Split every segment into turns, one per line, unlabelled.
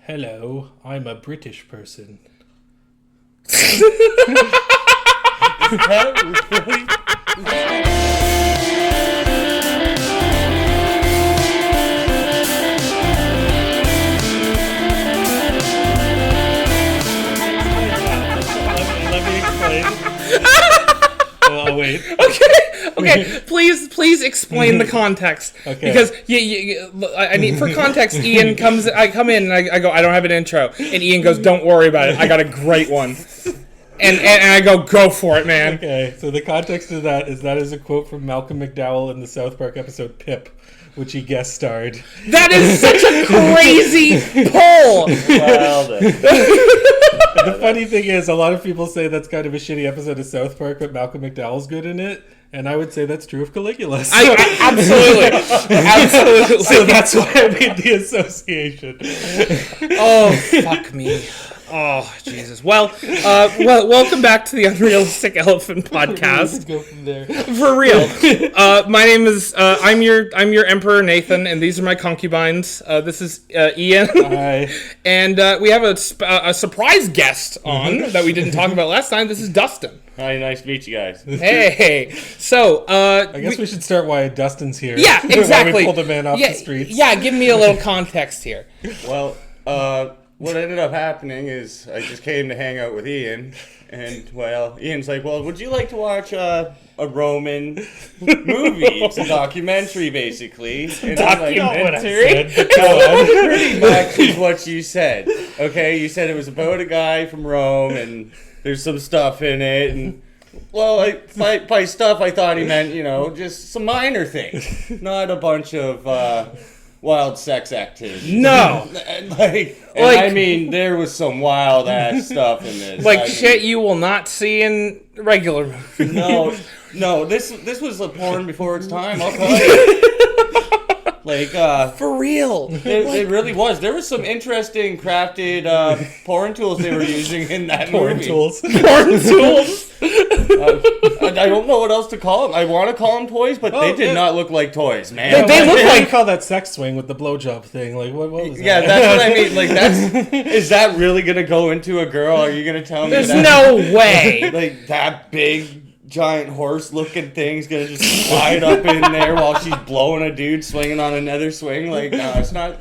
Hello, I'm a British person.
Is that really?
Let me explain. Oh, wait.
Okay. Please explain the context.
Okay.
Because I need for context. I come in and I go, I don't have an intro, and Ian goes, don't worry about it. I got a great one. And I go for it, man.
Okay, so the context of that is a quote from Malcolm McDowell in the South Park episode Pip, which he guest starred.
That is such a crazy pull.
Well, then.
The funny thing is, a lot of people say that's kind of a shitty episode of South Park, but Malcolm McDowell's good in it, and I would say that's true of Caligula. So,
Absolutely.
so that's why I made the association.
Oh, fuck me. Oh, Jesus. Well, welcome back to the Unrealistic Elephant Podcast.
Let's go from there.
For real. My name is, I'm your Emperor Nathan, and these are my concubines. This is Ian.
Hi.
And we have a surprise guest on that we didn't talk about last time. This is Dustin.
Hi, nice to meet you guys.
Hey. So,
I guess we should start why Dustin's here.
Yeah, exactly.
Why we pulled him in off the streets.
Yeah, give me a little context here.
Well, what ended up happening is I just came to hang out with Ian, and, well, Ian's like, well, would you like to watch a Roman movie? It's a documentary, basically. And
Documentary?
Pretty much is what you said. Okay, you said it was about a guy from Rome, and there's some stuff in it, and... Well, by stuff, I thought he meant, just some minor things. Not a bunch of wild sex activity.
No.
I mean, there was some wild ass stuff in this.
Like shit you will not see in regular movies.
No, this was a porn before its time, I'll tell you.
For real.
It really was. There was some interesting crafted porn tools they were using in that movie.
Porn tools.
I don't know what else to call them. I want to call them toys, but they did not look like toys, man.
They look like...
You call that sex swing with the blowjob thing. Like, what was that?
Yeah, that's what I mean. Like, is that really going to go into a girl? Are you going to tell me
There's
that?
no way.
Like, that big... giant horse-looking thing's gonna just slide up in there while she's blowing a dude swinging on another swing. Like, no, it's not.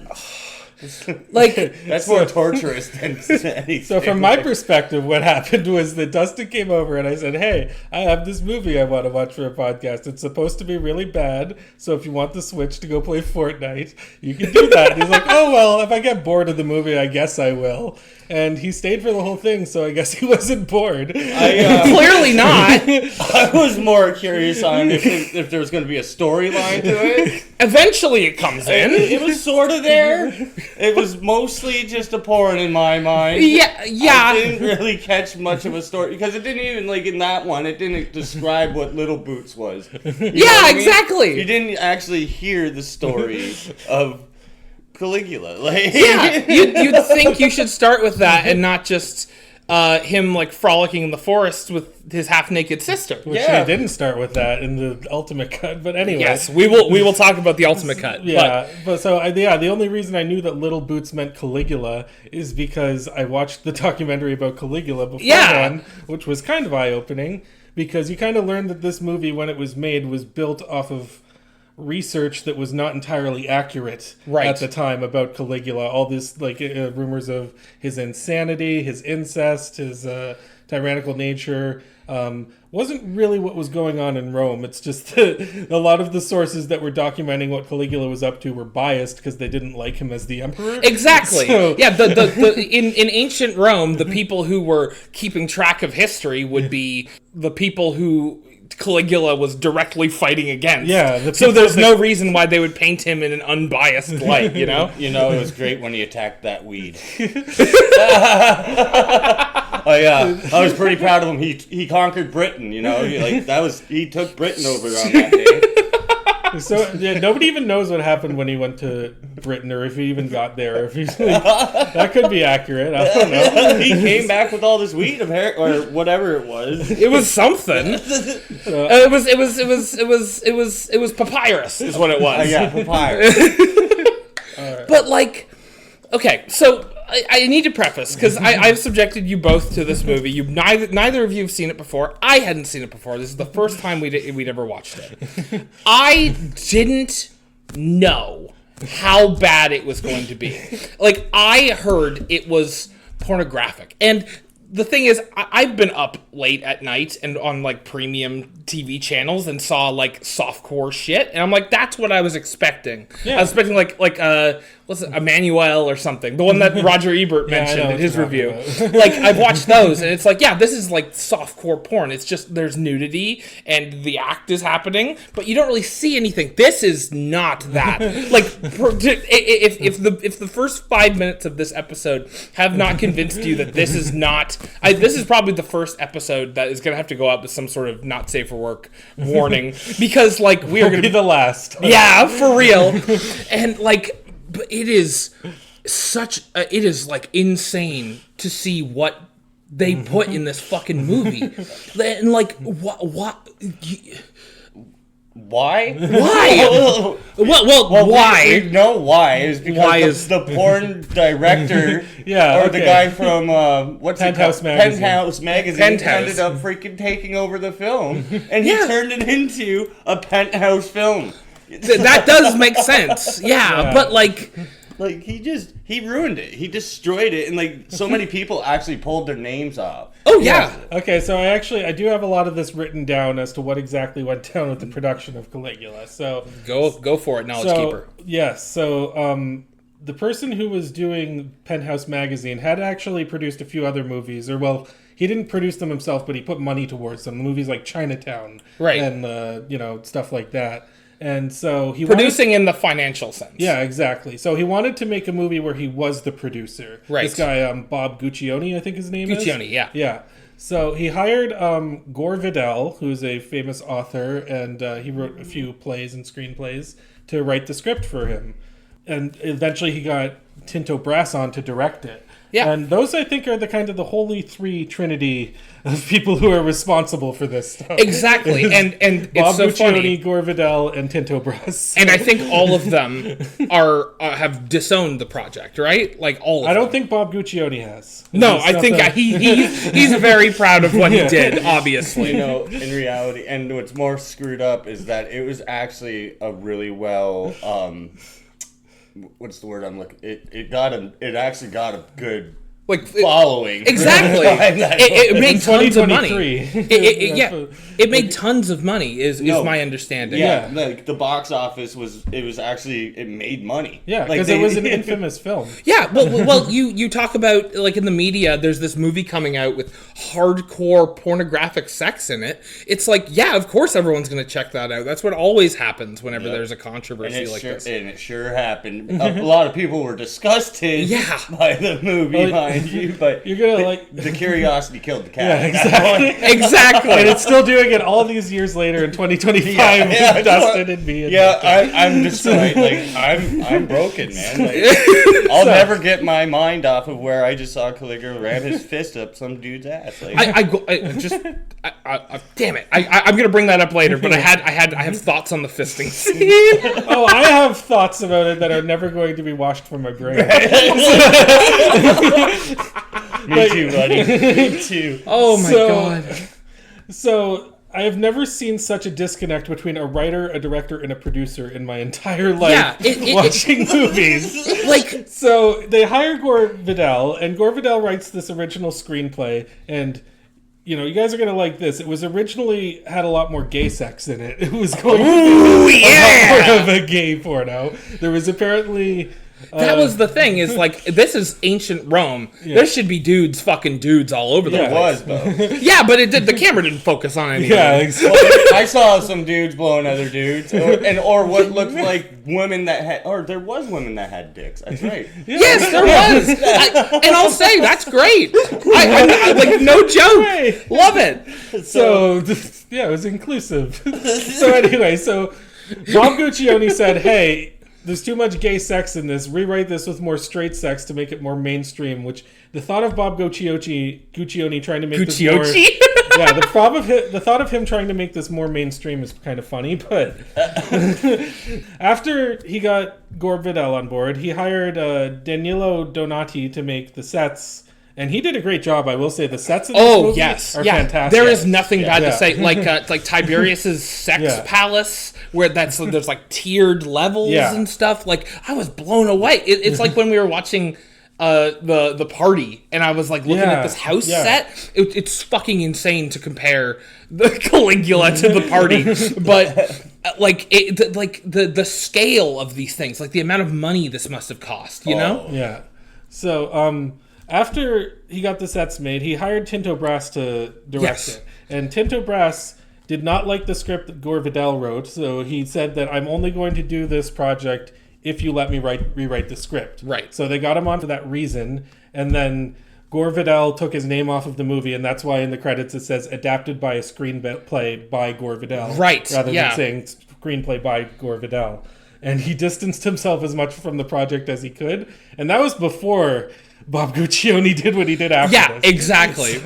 Like,
that's more torturous than anything.
So from my perspective, what happened was that Dustin came over and I said, hey, I have this movie I want to watch for a podcast. It's supposed to be really bad, so if you want the Switch to go play Fortnite, you can do that. And he's like, oh, well, if I get bored of the movie, I guess I will. And he stayed for the whole thing, so I guess he wasn't bored.
Clearly not.
I was more curious on if there was going to be a storyline to it.
Eventually it comes in.
It was sort of there. It was mostly just a porn in my mind.
Yeah.
I didn't really catch much of a story because it didn't even, like in that one, it didn't describe what Little Boots was.
Yeah, exactly.
You didn't actually hear the story of Caligula.
Yeah, you'd think you should start with that and not just him like frolicking in the forest with his half-naked sister.
Which he didn't start with that in the ultimate cut, but anyway.
Yes, we will talk about the ultimate cut.
Yeah, but the only reason I knew that Little Boots meant Caligula is because I watched the documentary about Caligula beforehand, which was kind of eye-opening, because you kind of learned that this movie, when it was made, was built off of research that was not entirely accurate at the time about Caligula. All this rumors of his insanity, his incest, his tyrannical nature wasn't really what was going on in Rome. It's just that a lot of the sources that were documenting what Caligula was up to were biased because they didn't like him as the emperor.
Exactly.
So,
yeah, in ancient Rome, the people who were keeping track of history would be the people who Caligula was directly fighting against.
Yeah.
So there's no reason why they would paint him in an unbiased light, you know?
It was great when he attacked that weed. I was pretty proud of him. He conquered Britain, he took Britain over on that day.
So nobody even knows what happened when he went to Britain, or if he even got there. If he's that could be accurate. I don't know.
He came back with all this weed, or whatever it was.
It was something. It was papyrus, is what it was.
Yeah, papyrus.
But okay, so I need to preface, because I've subjected you both to this movie. Neither of you have seen it before. I hadn't seen it before. This is the first time we'd ever watched it. I didn't know how bad it was going to be. Like, I heard it was pornographic. And the thing is, I've been up late at night and on, like, premium TV channels and saw, like, softcore shit. And I'm like, that's what I was expecting. Yeah. I was expecting, like what's it, Emmanuel or something. The one that Roger Ebert mentioned in his review. Like, I've watched those, and it's like, yeah, this is, like, softcore porn. It's just, there's nudity, and the act is happening, but you don't really see anything. This is not that. Like, if the first 5 minutes of this episode have not convinced you that this is not... this is probably the first episode that is going to have to go out with some sort of not safe for work warning, because, like, we are going to
be the last.
Yeah, for real. And, like, but it is it is, like, insane to see what they put in this fucking movie. And, like, what?
Why?
Why? well, why?
We know why. It's because the porn director the guy from
Penthouse Magazine.
Penthouse Magazine ended up freaking taking over the film, and he turned it into a Penthouse film.
That does make sense. Yeah, but like
he ruined it. He destroyed it, and like so many people actually pulled their names off.
Oh yeah.
Okay, so I do have a lot of this written down as to what exactly went down with the production of Caligula. So
go for it, Knowledge Keeper.
Yes. So the person who was doing Penthouse Magazine had actually produced a few other movies, he didn't produce them himself, but he put money towards them. Movies like Chinatown,
right,
and stuff like that. And so he
producing in the financial sense.
Yeah, exactly. So he wanted to make a movie where he was the producer.
Right.
This guy, Bob Guccione, I think his name is.
Guccione, yeah.
Yeah. So he hired Gore Vidal, who's a famous author, and he wrote a few plays and screenplays to write the script for him. And eventually he got Tinto Brass on to direct it.
Yeah.
And those, I think, are the holy three trinity of people who are responsible for this stuff.
Exactly. And it's
Bob
so
Guccione,
funny.
Gore Vidal, and Tinto Brass.
And I think all of them have disowned the project, right? Like, all of them.
I don't think Bob Guccione has.
No, I think he's very proud of what he did, obviously.
In reality, and what's more screwed up is that it was actually a really well... what's the word I'm looking? It actually got a good following.
Exactly. It made tons of money. It made tons of money. Is my understanding.
Yeah, like the box office it made money.
Yeah, because it was an infamous film.
Yeah, well, you talk about, like, in the media, there's this movie coming out with hardcore pornographic sex in it. It's like, yeah, of course everyone's going to check that out. That's what always happens whenever there's a controversy like this.
And it sure happened. A lot of people were disgusted by the movie, mind you, but
you're gonna
the curiosity killed the cat.
Yeah, exactly.
And it's still doing it all these years later in 2025 with Dustin and me.
I'm destroyed. Like, I'm broken, man. Like, I'll never get my mind off of where I just saw Caligula ram his fist up some dude's ass. Like,
damn it! I'm gonna bring that up later, but I have thoughts on the fisting scene.
Oh, I have thoughts about it that are never going to be washed from my brain.
Me too, buddy. Me too.
Oh my god.
So I have never seen such a disconnect between a writer, a director, and a producer in my entire life watching movies.
Like,
so they hire Gore Vidal, and Gore Vidal writes this original screenplay, and you guys are going to like this. It was originally had a lot more gay sex in it. It was going to be a lot more of a gay porno. There was apparently...
that was the thing, is like, this is ancient Rome. Yeah. There should be fucking dudes all over the place.
There was, though.
Yeah, but the camera didn't focus on anything.
Yeah, exactly.
Well, I saw some dudes blowing other dudes, or what looked like women that had, or there was women that had dicks. That's right.
Yeah. Yes, there was. And I'll say, that's great. I like, no joke. Right. Love it.
So, it was inclusive. So anyway, Bob Guccione said, hey, there's too much gay sex in this. Rewrite this with more straight sex to make it more mainstream. Which the thought of Bob Guccione trying to make this more Yeah, the thought of him trying to make this more mainstream is kind of funny, but after he got Gore Vidal on board, he hired Danilo Donati to make the sets, and he did a great job. I will say the sets in this movie are fantastic.
There is nothing bad to say. Like Tiberius's sex palace, where there's like tiered levels and stuff. Like I was blown away. It's like when we were watching the party, and I was like looking at this house set. It's fucking insane to compare the Caligula to the party, but like the scale of these things, like the amount of money this must have cost, you know?
Yeah. So after he got the sets made, he hired Tinto Brass to direct it, and Tinto Brass did not like the script that Gore Vidal wrote, so he said that I'm only going to do this project if you let me rewrite the script.
Right.
So they got him on for that reason, and then Gore Vidal took his name off of the movie, and that's why in the credits it says adapted by a screenplay by Gore Vidal.
Right,
rather than saying screenplay by Gore Vidal. And he distanced himself as much from the project as he could, and that was before Bob Guccione did what he did after this.
Yeah, exactly.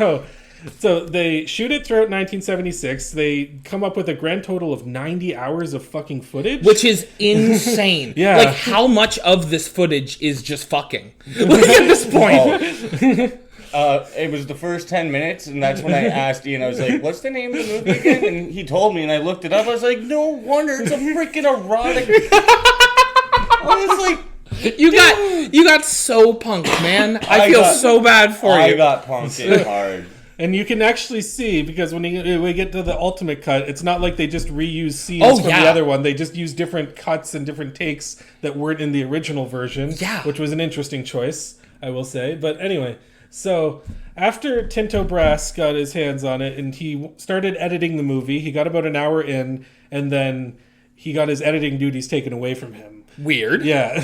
So they shoot it throughout 1976. They come up with a grand total of 90 hours of fucking footage.
Which is insane.
Yeah.
Like, how much of this footage is just fucking? Like, at this point.
It was the first 10 minutes, and that's when I asked Ian, I was like, what's the name of the movie again? And he told me, and I looked it up. I was like, no wonder, it's a freaking erotic... I was like...
You got so punked, man. I feel so bad for you.
I got punked hard.
And you can actually see, because when we get to the ultimate cut, it's not like they just reuse scenes from the other one. They just use different cuts and different takes that weren't in the original version, which was an interesting choice, I will say. But anyway, so after Tinto Brass got his hands on it and he started editing the movie, he got about an hour in, and then he got his editing duties taken away from him.
Weird.
Yeah.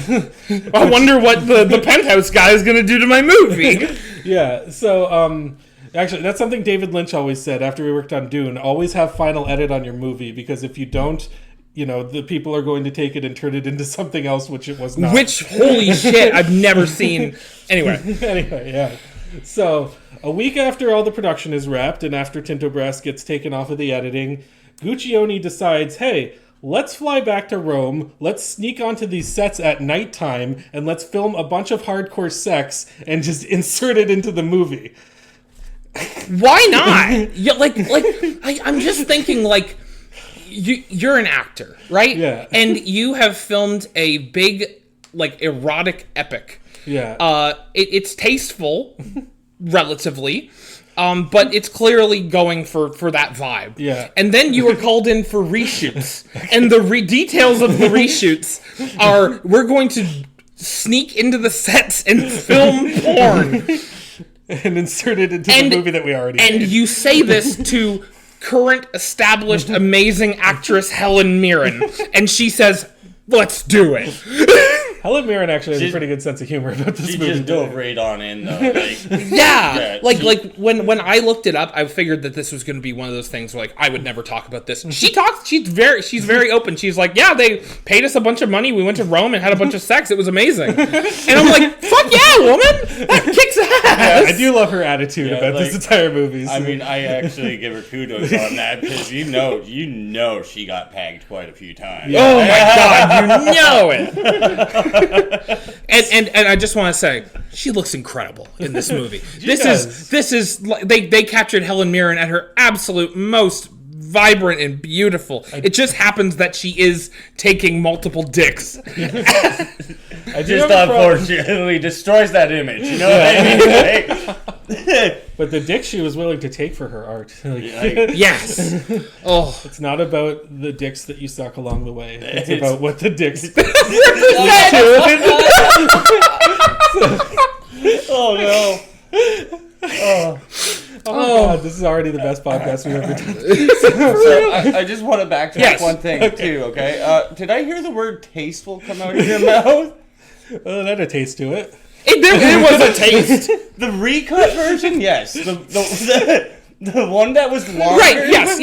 I wonder what the Penthouse guy is going to do to my movie.
Yeah, so... Actually, that's something David Lynch always said after we worked on Dune. Always have final edit on your movie, because if you don't, the people are going to take it and turn it into something else, which it was not.
Which, holy shit, I've never seen. Anyway,
yeah. So, a week after all the production is wrapped and after Tinto Brass gets taken off of the editing, Guccione decides, hey, let's fly back to Rome, let's sneak onto these sets at nighttime, and let's film a bunch of hardcore sex and just insert it into the movie.
Why not? Yeah, I'm just thinking, like, you're an actor, right?
Yeah.
And you have filmed a big, like, erotic epic.
Yeah.
It's tasteful, relatively, but it's clearly going for that vibe.
Yeah.
And then you were called in for reshoots, and the details of the reshoots are, we're going to sneak into the sets and film porn.
And insert it into the movie that we already made.
And you say this to current, established, amazing actress Helen Mirren. And she says, let's do it.
Helen Mirren actually has a pretty good sense of humor about this movie.
She just dove right on in, though.
Like when I looked it up, I figured that this was going to be one of those things where, like, I would never talk about this. She's very open. She's like, yeah, they paid us a bunch of money. We went to Rome and had a bunch of sex. It was amazing. And I'm like, fuck yeah, woman! That kicks ass!
Yeah, I do love her attitude about this entire movie. So.
I mean, I actually give her kudos on that, because you know she got pegged quite a few times.
Yeah. Oh my god, you know it! and I just want to say, she looks incredible in this movie. This is they captured Helen Mirren at her absolute most vibrant and beautiful. It just happens that she is taking multiple dicks.
I just unfortunately destroys that image. You know what I mean?
But the dick she was willing to take for her art.
Yes. Oh,
it's not about the dicks that you suck along the way. It's about what the dicks. Oh no. Oh God, this is already the best podcast we've ever done.
So I just want to backtrack one thing too. Okay, did I hear the word "tasteful" come out of your mouth?
Well, that had a taste to it.
There was a taste.
The recut version, yes. The one that was longer,
Right, yes.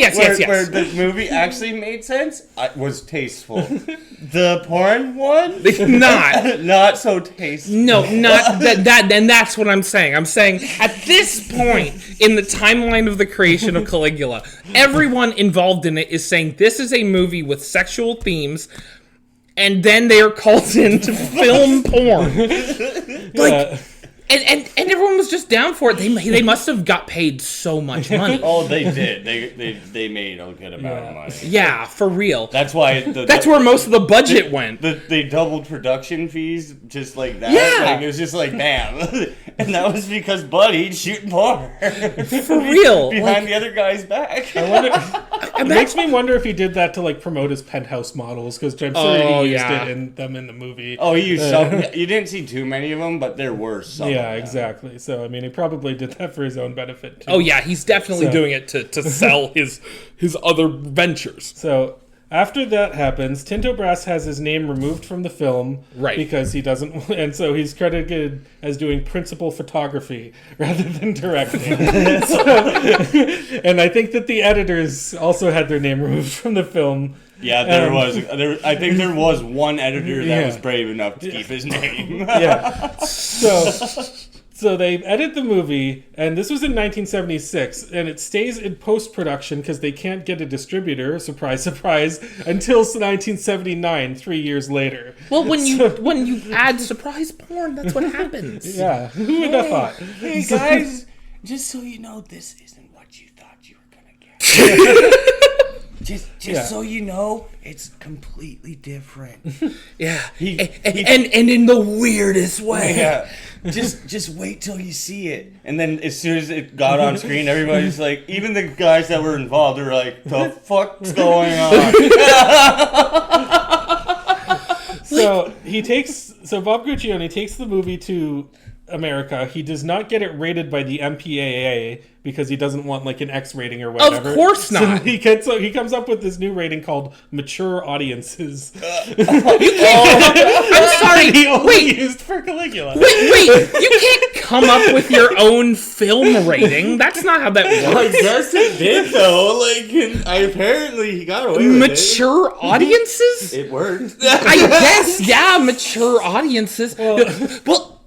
where the movie actually made sense, was tasteful. The porn one, not so tasteful.
No, not that. And that's what I'm saying. I'm saying at this point in the timeline of the creation of Caligula, everyone involved in it is saying this is a movie with sexual themes, and then they are called in to film porn. Like. And everyone was just down for it. They must have got paid so much money.
Oh, they did. They made a good amount of money.
Yeah, for real.
That's why.
That's where most of the budget went.
They doubled production fees just like that.
Yeah.
Like, it was just like bam, and that was because Buddy'd shooting porn
for real
behind the other guy's back.
I wonder. It makes me wonder if he did that to like promote his Penthouse models, because I'm sure he used it in the movie.
Oh, he used some. You didn't see too many of them, but there were some.
Yeah, exactly. So I mean, he probably did that for his own benefit too.
Oh yeah, he's definitely doing it to sell his other ventures.
So after that happens, Tinto Brass has his name removed from the film,
right?
Because he doesn't, and so he's credited as doing principal photography rather than directing. And I think that the editors also had their name removed from the film.
Yeah, there was. I think there was one editor that was brave enough to keep his name.
Yeah. So they edit the movie, and this was in 1976, and it stays in post-production because they can't get a distributor, surprise, surprise, until 1979, 3 years later.
Well, when you add surprise porn, that's what happens.
Yeah, who would have thought?
Hey guys, just so you know, this isn't what you thought you were gonna get. Just so you know, it's completely different.
Yeah, and in the weirdest way.
Yeah. Just wait till you see it. And then as soon as it got on screen, everybody's like, even the guys that were involved, they're like, the fuck's going on?
So Bob Guccione takes the movie to America. He does not get it rated by the MPAA because he doesn't want like an X rating or whatever.
Of course not.
So he comes up with this new rating called mature audiences.
I'm sorry.
He only used for Caligula.
Wait! You can't come up with your own film rating. That's not how that works.
I guess it did though. Apparently he got away with
mature audiences.
It worked.
I guess, yeah, mature audiences. Well.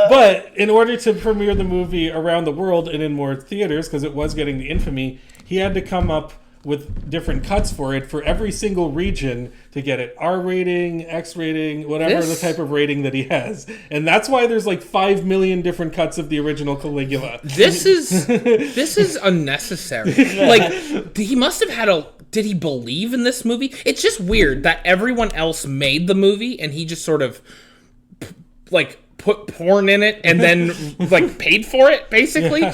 But in order to premiere the movie around the world and in more theaters, because it was getting the infamy, he had to come up with different cuts for it for every single region to get it R rating, X rating, whatever the type of rating that he has. And that's why there's like 5 million different cuts of the original Caligula.
This is unnecessary. Like, he must have had did he believe in this movie? It's just weird that everyone else made the movie and he just sort of like put porn in it and then like paid for it basically. Yeah.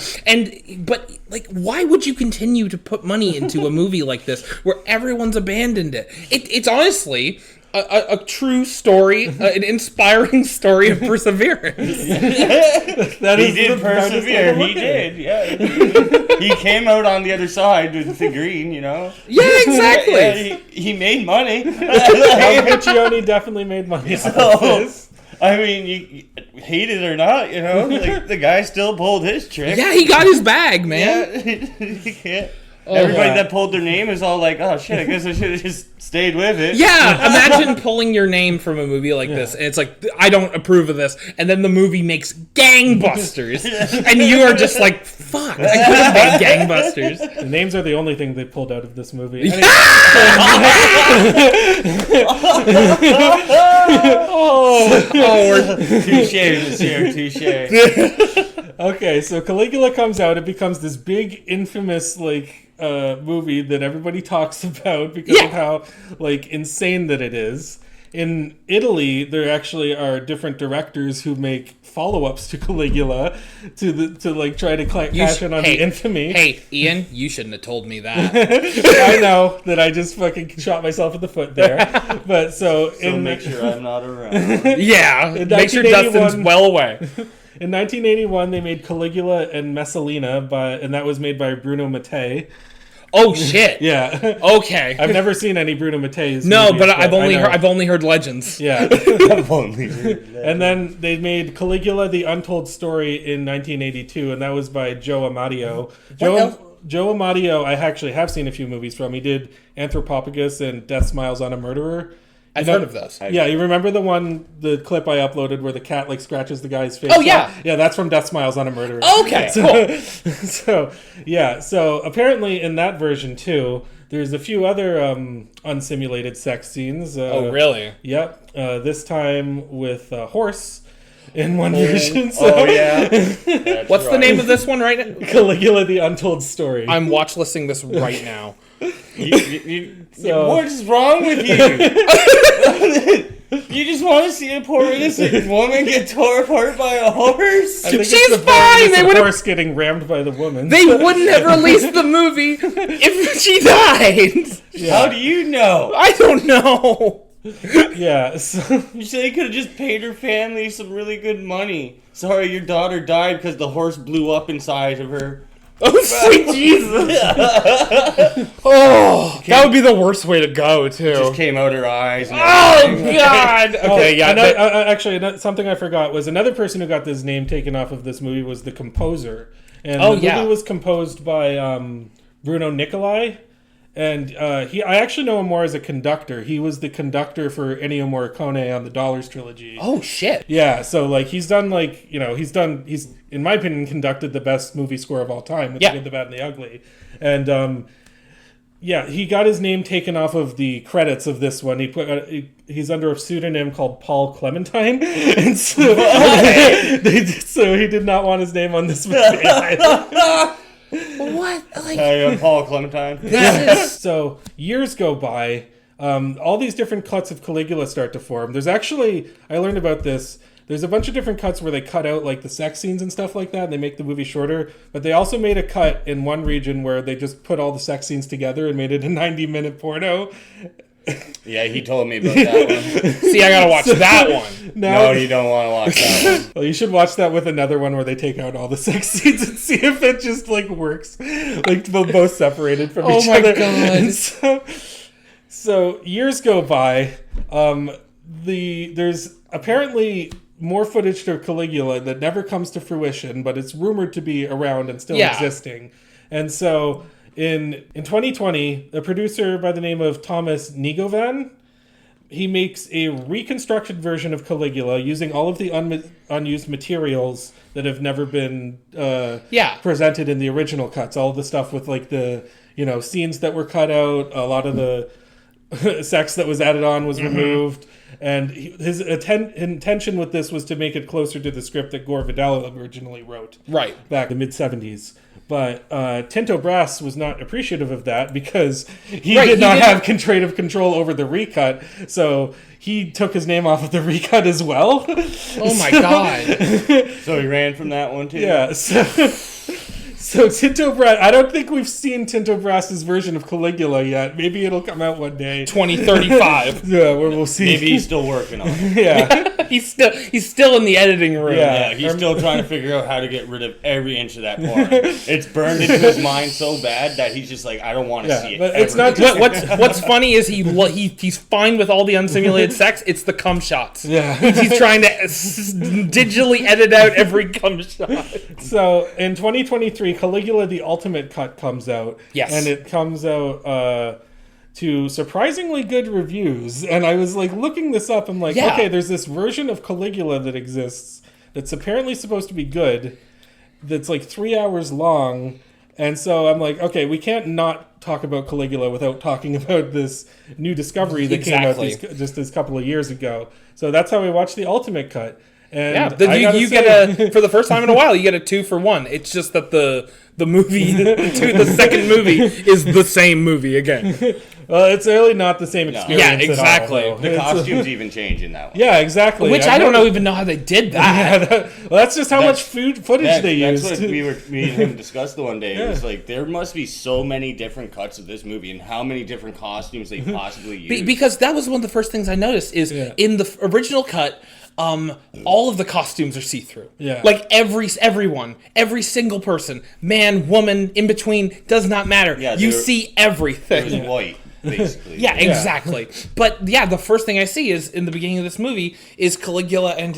But like, why would you continue to put money into a movie like this where everyone's abandoned it? It's honestly a true story, an inspiring story of perseverance.
He did persevere. He did. Yeah. He came out on the other side with the green. You know.
Yeah, exactly.
Yeah, he made money.
Guccione definitely made money.
I mean, you hate it or not, you know, like the guy still pulled his trick.
Yeah, he got his bag, man.
Yeah, he can't. Everybody that pulled their name is all like, oh shit, I guess I should have just stayed with it.
Yeah, imagine pulling your name from a movie like this, and it's like, I don't approve of this, and then the movie makes gangbusters, and you are just like, fuck, I could have made gangbusters.
The names are the only thing they pulled out of this movie. Anyway,
touche.
Okay, so Caligula comes out. It becomes this big, infamous, movie that everybody talks about because of how, insane that it is. In Italy, there actually are different directors who make follow-ups to Caligula to try to cash in on the infamy.
Hey, Ian, you shouldn't have told me that.
I know that I just fucking shot myself in the foot there. But so
make sure I'm not around.
Yeah, make sure Dustin's well away.
In 1981, they made Caligula and Messalina, and that was made by Bruno Mattei.
Oh shit!
Yeah.
Okay.
I've never seen any Bruno Mattei's
No,
movies,
but I've
I know.
only heard legends.
Yeah.
I've only heard that.
And then they made Caligula: The Untold Story in 1982, and that was by Joe Amadio. Joe Amadio, I actually have seen a few movies from. He did Anthropophagus and Death Smiles on a Murderer.
I've heard of those.
Yeah, you remember the clip I uploaded where the cat like scratches the guy's face?
Oh, yeah.
Yeah, that's from Death Smiles on a Murderer.
Okay, cool.
So apparently in that version too, there's a few other unsimulated sex scenes.
Oh, really?
Yep. This time with a horse in one version. So.
Oh, yeah.
What's the name of this one right now?
Caligula: The Untold Story.
I'm watch listing this right now.
What is wrong with you? You just want to see a poor innocent woman get torn apart by a horse?
I think
She's
it's the
fine! They
The
would've-
horse getting rammed by the woman.
They wouldn't have released the movie if she died.
Yeah.
How do you know?
I don't know.
Yeah. So,
You said you could have just paid her family some really good money. Sorry, your daughter died because the horse blew up inside of her.
Oh, sweet Jesus. Oh, that would be the worst way to go, too.
Just came out her eyes. And
Oh,
everything.
God. Okay, yeah.
Actually, something I forgot was another person who got his name taken off of this movie was the composer. And the movie was composed by Bruno Nicolai. And I actually know him more as a conductor. He was the conductor for Ennio Morricone on the Dollars trilogy.
Oh, shit.
Yeah, so like he's done he's in my opinion conducted the best movie score of all time with The Good, the Bad, and the Ugly. And he got his name taken off of the credits of this one. He's under a pseudonym called Paul Clementine, and so so he did not want his name on this movie either.
What? Like,
Paul Clementine.
So years go by. All these different cuts of Caligula start to form. There's actually, I learned about this, there's a bunch of different cuts where they cut out like the sex scenes and stuff like that, and they make the movie shorter. But they also made a cut in one region where they just put all the sex scenes together and made it a 90-minute porno.
Yeah, he told me about that one.
see, I gotta watch that one.
No, you don't want to watch that one.
Well, you should watch that with another one where they take out all the sex scenes and see if it just like works, like both separated from each other.
Oh my God!
So years go by. There's apparently more footage to Caligula that never comes to fruition, but it's rumored to be around and still existing. And so in 2020, a producer by the name of Thomas Nigovan, he makes a reconstructed version of Caligula using all of the unused materials that have never been presented in the original cuts. All of the stuff with like the scenes that were cut out, a lot of the sex that was added on was removed. And his intention with this was to make it closer to the script that Gore Vidal originally wrote.
Right.
Back in the mid-'70s. But Tinto Brass was not appreciative of that because he did not have creative control over the recut. So he took his name off of the recut as well.
Oh my God.
So he ran from that one too?
Yeah. So Tinto Brass, I don't think we've seen Tinto Brass's version of Caligula yet. Maybe it'll come out one day.
2035.
Yeah, where we'll see.
Maybe he's still working on it.
Yeah.
He's still in the editing room.
Yeah, he's still trying to figure out how to get rid of every inch of that porn. It's burned into his mind so bad that he's just like, I don't want to see it.
But
ever.
it's not just,
What's funny is he's fine with all the unsimulated sex. It's the cum shots.
Yeah.
He's trying to digitally edit out every cum shot.
So in 2023, Caligula: The Ultimate Cut comes out.
Yes.
And it comes out to surprisingly good reviews. And I was like looking this up. I'm like, okay, there's this version of Caligula that exists that's apparently supposed to be good. That's like 3 hours long. And so I'm like, okay, we can't not talk about Caligula without talking about this new discovery that came out just this couple of years ago. So that's how we watched the Ultimate Cut. And
you get for the first time in a while, you get a 2-for-1. It's just that the movie, the second movie is the same movie again.
Well, it's really not the same experience.
Yeah, exactly.
At all,
The costumes even change in that one.
Yeah, exactly.
Which I don't even know how they did that.
Well, that's just how much footage they used.
That's what me and him discussed the one day. It was like, there must be so many different cuts of this movie and how many different costumes they possibly use.
Because that was one of the first things I noticed is in the original cut, all of the costumes are see-through.
Yeah.
Like everyone, every single person, man, woman, in between, does not matter.
Yeah,
you see everything.
It was white, basically.
Yeah, exactly. But yeah, the first thing I see is in the beginning of this movie is Caligula and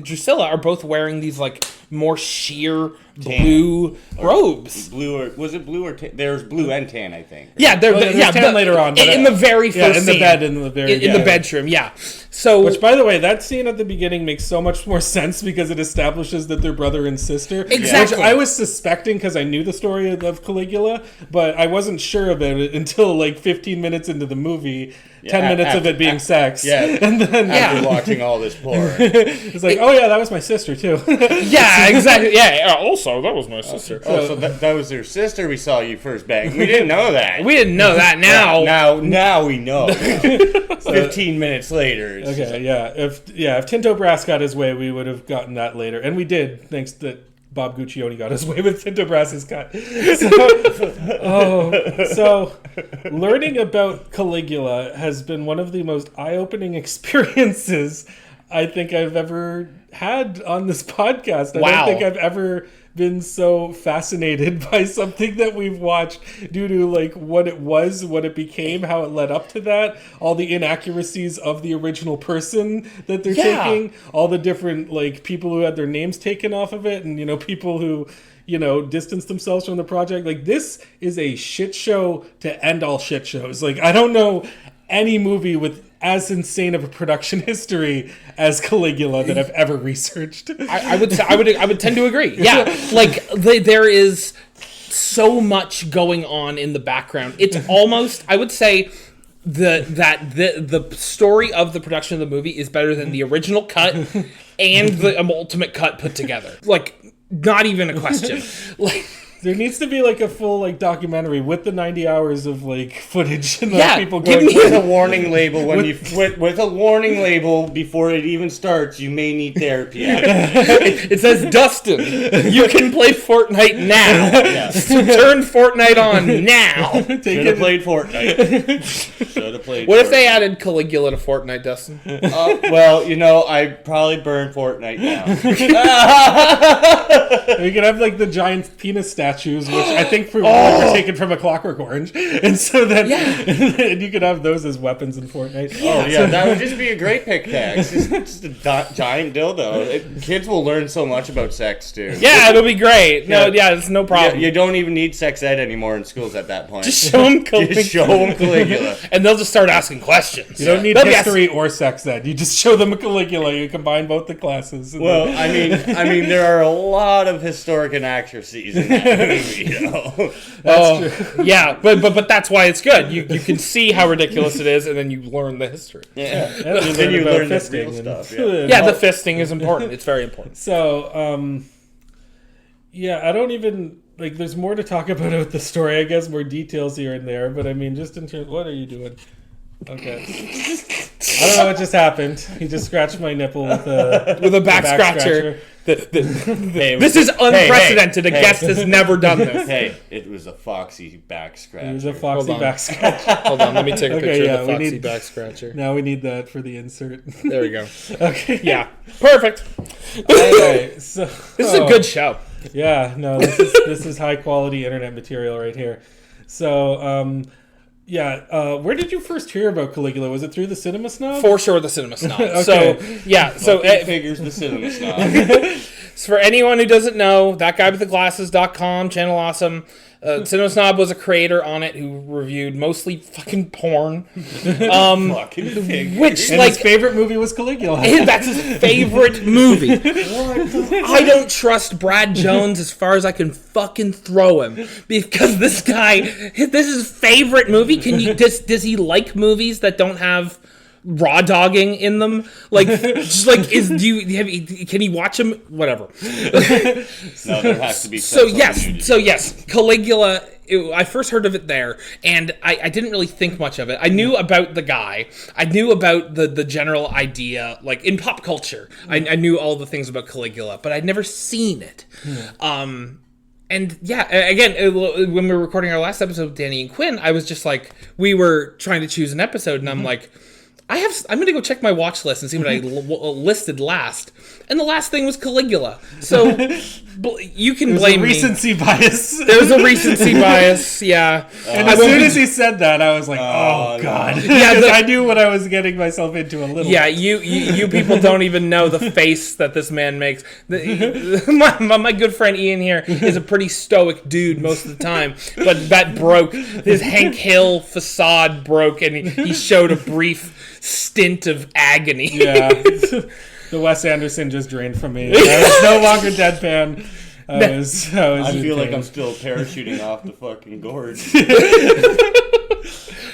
Drusilla are both wearing these like more sheer blue robes.
Blue or was it blue or tan? There's blue and tan, I think.
Yeah,
there's tan later on, but
in the very first
in the
scene.
bed in the very
in the bedroom. Yeah. So,
which, by the way, that scene at the beginning makes so much more sense because it establishes that they're brother and sister.
Exactly.
Which I was suspecting because I knew the story of Caligula, but I wasn't sure about it until like 15 minutes into the movie. 10 minutes of it being sex.
Yeah.
And then
After watching all this porn.
It's like, oh yeah, that was my sister too.
Yeah, exactly. Yeah. Also, that was my sister.
So that was her sister we saw you first bang. We didn't know that.
We didn't know that now.
Now we know. 15 minutes later.
Okay, if Tinto Brass got his way, we would have gotten that later, and we did, thanks to Bob Guccione got his way with Tinto Brass's cut. So learning about Caligula has been one of the most eye-opening experiences I think I've ever had on this podcast. I don't think I've ever been so fascinated by something that we've watched due to like what it was, what it became, how it led up to that, all the inaccuracies of the original person that they're taking, all the different like people who had their names taken off of it, and people who distanced themselves from the project. Like, this is a shit show to end all shit shows. Like, I don't know any movie with as insane of a production history as Caligula that I've ever researched.
I would tend to agree. Yeah, like there is so much going on in the background. It's almost, I would say, the story of the production of the movie is better than the original cut and the ultimate cut put together. Like, not even a question. Like,
there needs to be like a full like documentary with the 90 hours of like footage and people
give
going
me with a warning label with a warning label before it even starts. You may need therapy.
It says, Dustin, you can play Fortnite now.
Yes.
Turn Fortnite on now.
Should have played Fortnite. Should have played.
What if they added Caligula to Fortnite, Dustin?
Well, I'd probably burn Fortnite now.
You could have like the giant penis statues, which I think were taken from A Clockwork Orange, and so then and you could have those as weapons in Fortnite.
Oh yeah, that would just be a great pickaxe. Just a giant dildo. Kids will learn so much about sex too.
Yeah, it'll be great. It's no problem.
You don't even need sex ed anymore in schools at that point.
Just show them Caligula.
Just show them Caligula,
and they'll just start asking questions.
You don't need history or sex ed. You just show them a Caligula. You combine both the classes.
Well, I mean, there are a lot of historic inaccuracies in that movie.
That's true.
Yeah, but that's why it's good. You can see how ridiculous it is, and then you learn the history.
Yeah, and then you learn the real stuff.
Yeah, the fisting is important. It's very important.
So, I don't even like. There's more to talk about with the story. I guess more details here and there, but I mean, just in terms, what are you doing? Okay. I don't know what just happened. He just scratched my nipple with a
back scratcher. This is unprecedented. A guest has never done this.
Hey, it was a foxy back scratcher.
It was a foxy back scratcher.
Hold on, let me take a picture of the foxy back scratcher.
Now we need that for the insert.
There we go.
Okay.
Yeah. Perfect.
Okay, so
this is a good show.
Yeah, no, this is high quality internet material right here. So, where did you first hear about Caligula? Was it through the Cinema Snob?
For sure, the Cinema Snob.
Okay.
So
figures the Cinema Snob.
So for anyone who doesn't know, thatguywiththeglasses.com, Channel Awesome. Cinema Snob was a creator on it who reviewed mostly fucking porn.
Fucking figures.
Which,
and
like,
his favorite movie was Caligula.
That's his favorite movie. I don't trust Brad Jones as far as I can fucking throw him, because this is his favorite movie. Does he like movies that don't have raw dogging in them? Like, just like, can he watch them? Whatever.
No, there has to be.
So yes, Caligula. I first heard of it there, and I didn't really think much of it. I knew about the guy. I knew about the general idea, like in pop culture. I knew all the things about Caligula, but I'd never seen it. And again, when we were recording our last episode with Danny and Quinn, I was just like, we were trying to choose an episode, and I'm like, I'm gonna go check my watch list and see what I listed last. And the last thing was Caligula. So you can blame me.
There's a recency bias.
There's a recency bias, yeah.
And as soon as he said that, I was like, oh God. Yeah, I knew what I was getting myself into a little bit.
Yeah, you people don't even know the face that this man makes. My good friend Ian here is a pretty stoic dude most of the time, but that broke. His Hank Hill facade broke, and he showed a brief stint of agony.
Yeah. The Wes Anderson just drained from me. I was no longer deadpan. I
feel like I'm still parachuting off the fucking gorge.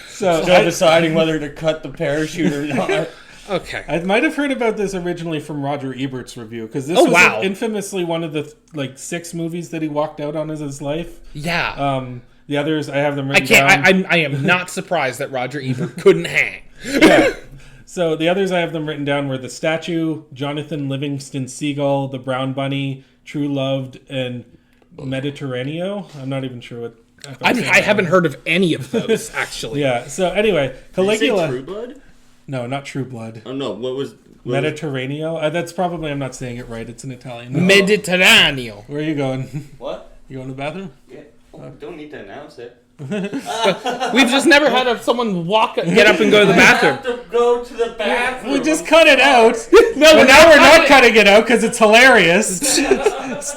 Still
deciding whether to cut the parachute or not.
Okay.
I might have heard about this originally from Roger Ebert's review, because this was infamously one of the 6 movies that he walked out on as his life.
Yeah.
The others, I have them written down.
I am not surprised that Roger Ebert couldn't hang.
Yeah. So the others I have them written down were The Statue, Jonathan Livingston Seagull, The Brown Bunny, True Loved, and Mediterraneo. I'm not even sure what...
I haven't heard of any of those, actually.
Yeah, so anyway, Caligula...
Did you say True Blood?
No, not True Blood.
Oh, no, what was
Mediterraneo? That's probably... I'm not saying it right. It's an Italian.
Mediterraneo.
Where are you going?
What?
You going to the bathroom?
Yeah. Oh, don't need to announce it.
We've just never had someone get up and go to the bathroom.
I have to go to the bathroom.
We just cut it out.
No,
but now we're not cutting it out because it's hilarious.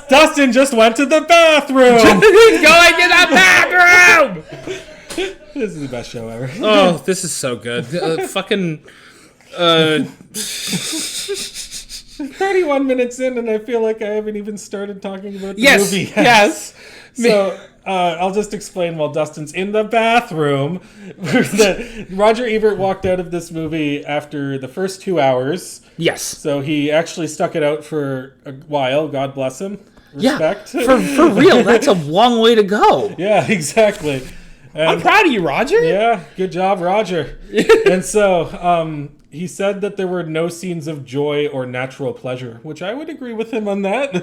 Dustin just went to the bathroom.
He's going to the bathroom.
This is the best show ever.
Oh, this is so good.
31 minutes in, and I feel like I haven't even started talking about the movie yet.
Yes.
So I'll just explain while Dustin's in the bathroom. That Roger Ebert walked out of this movie after the first 2 hours.
Yes.
So he actually stuck it out for a while. God bless him. Respect.
Yeah, for real, that's a long way to go.
Yeah, exactly. And
I'm proud of you, Roger.
Yeah, good job, Roger. And so he said that there were no scenes of joy or natural pleasure, which I would agree with him on that.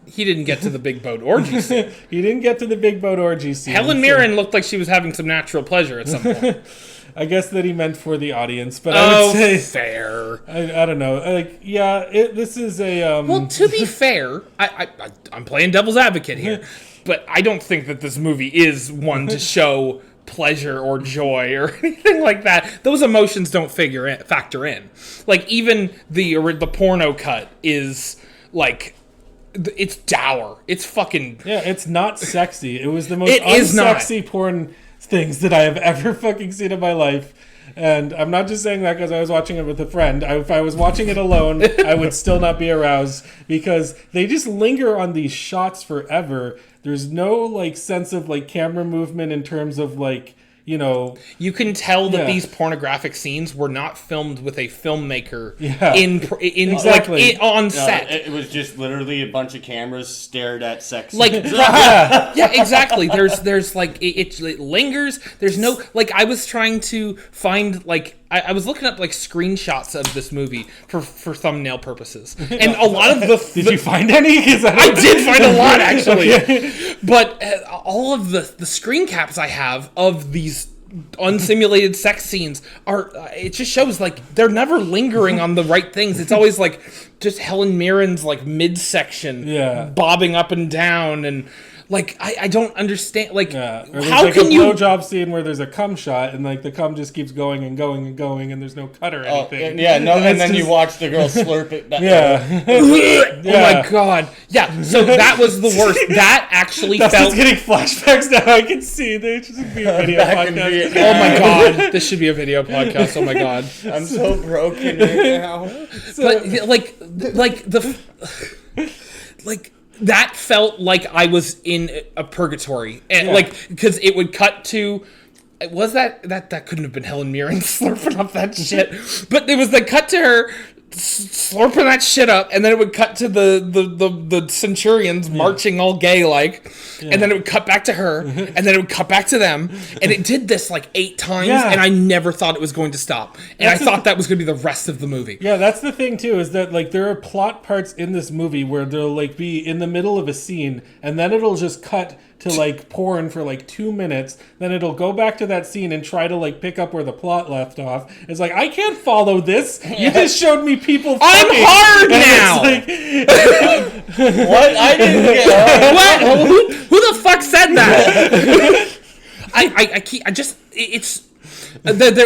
He didn't get to the big boat orgy scene.
He didn't get to the big boat orgy scene.
Helen Mirren looked like she was having some natural pleasure at some point.
I guess that he meant for the audience, but I would say
fair.
I don't know. This is a.
Well, to be fair, I'm playing devil's advocate here, but I don't think that this movie is one to show pleasure or joy or anything like that. Those emotions don't factor in. Like even the porno cut is like. It's dour. It's fucking...
Yeah, it's not sexy. It was the most unsexy porn things that I have ever fucking seen in my life. And I'm not just saying that because I was watching it with a friend. If I was watching it alone, I would still not be aroused because they just linger on these shots forever. There's no sense of camera movement in terms of
you can tell that these pornographic scenes were not filmed with a filmmaker
exactly.
On set.
It was just literally a bunch of cameras stared at sex.
Yeah, exactly. There's it lingers. There's no I was trying to find I was looking up screenshots of this movie for thumbnail purposes, and a lot of the
did you find any?
I did find a lot actually, okay. But all of the screen caps I have of these unsimulated sex scenes are it just shows they're never lingering on the right things. It's always just Helen Mirren's midsection bobbing up and down and. I don't understand. How can you
blowjob scene where there's a cum shot and the cum just keeps going and going and going and there's no cut or anything?
And then you watch the girl slurp it.
Oh my god! Yeah, so that was the worst. That actually
Dustin's getting flashbacks now. I can see there should be a video podcast.
Oh my god, this should be a video podcast. Oh my god,
I'm so broken right now.
That felt like I was in a purgatory, and because it would cut to. Was that couldn't have been Helen Mirren slurping up that shit? But there was the cut to her slurping that shit up, and then it would cut to the centurions marching all gay like, and then it would cut back to her, and then it would cut back to them, and it did this like 8 times, and I never thought it was going to stop, and I thought that was going to be the rest of the movie.
Yeah, that's the thing too, is that like there are plot parts in this movie where they'll like be in the middle of a scene, and then it'll just cut to like porn for like 2 minutes, then it'll go back to that scene and try to like pick up where the plot left off. It's like, I can't follow this. You just showed me people fucking.
I'm hard now.
Like,
What? I didn't get
What? Who the fuck said that?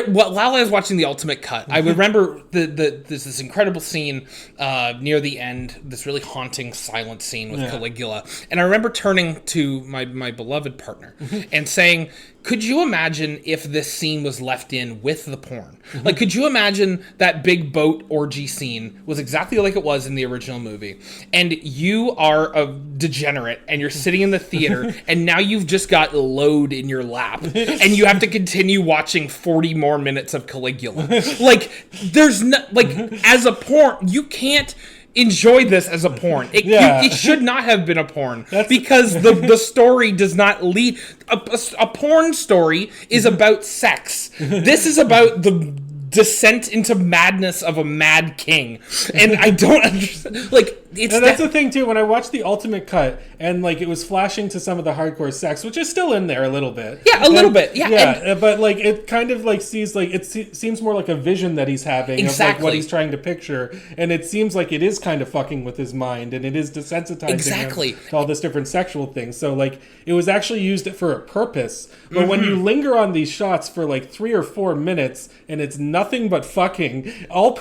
While I was watching the Ultimate Cut, I remember there's this incredible scene near the end, this really haunting silent scene with Caligula, and I remember turning to my beloved partner and saying, could you imagine if this scene was left in with the porn? Like, could you imagine that big boat orgy scene was exactly like it was in the original movie, and you are a degenerate, and you're sitting in the theater, and now you've just got load in your lap, and you have to continue watching 40 more minutes of Caligula. Like, there's no, like, as a porn, you can't enjoy this as a porn. It should not have been a porn because the story does not lead. A porn story is about sex. This is about the descent into madness of a mad king, and I don't understand. Like,
that's the thing too. When I watched the Ultimate Cut, and like it was flashing to some of the hardcore sex, which is still in there a little bit.
Yeah, a little bit. Yeah,
but like it kind of like sees like it seems more like a vision that he's having of like what he's trying to picture, and it seems like it is kind of fucking with his mind, and it is desensitizing him to all this different sexual things. So like it was actually used for a purpose. But when you linger on these shots for like 3 or 4 minutes, and it's nothing but fucking, all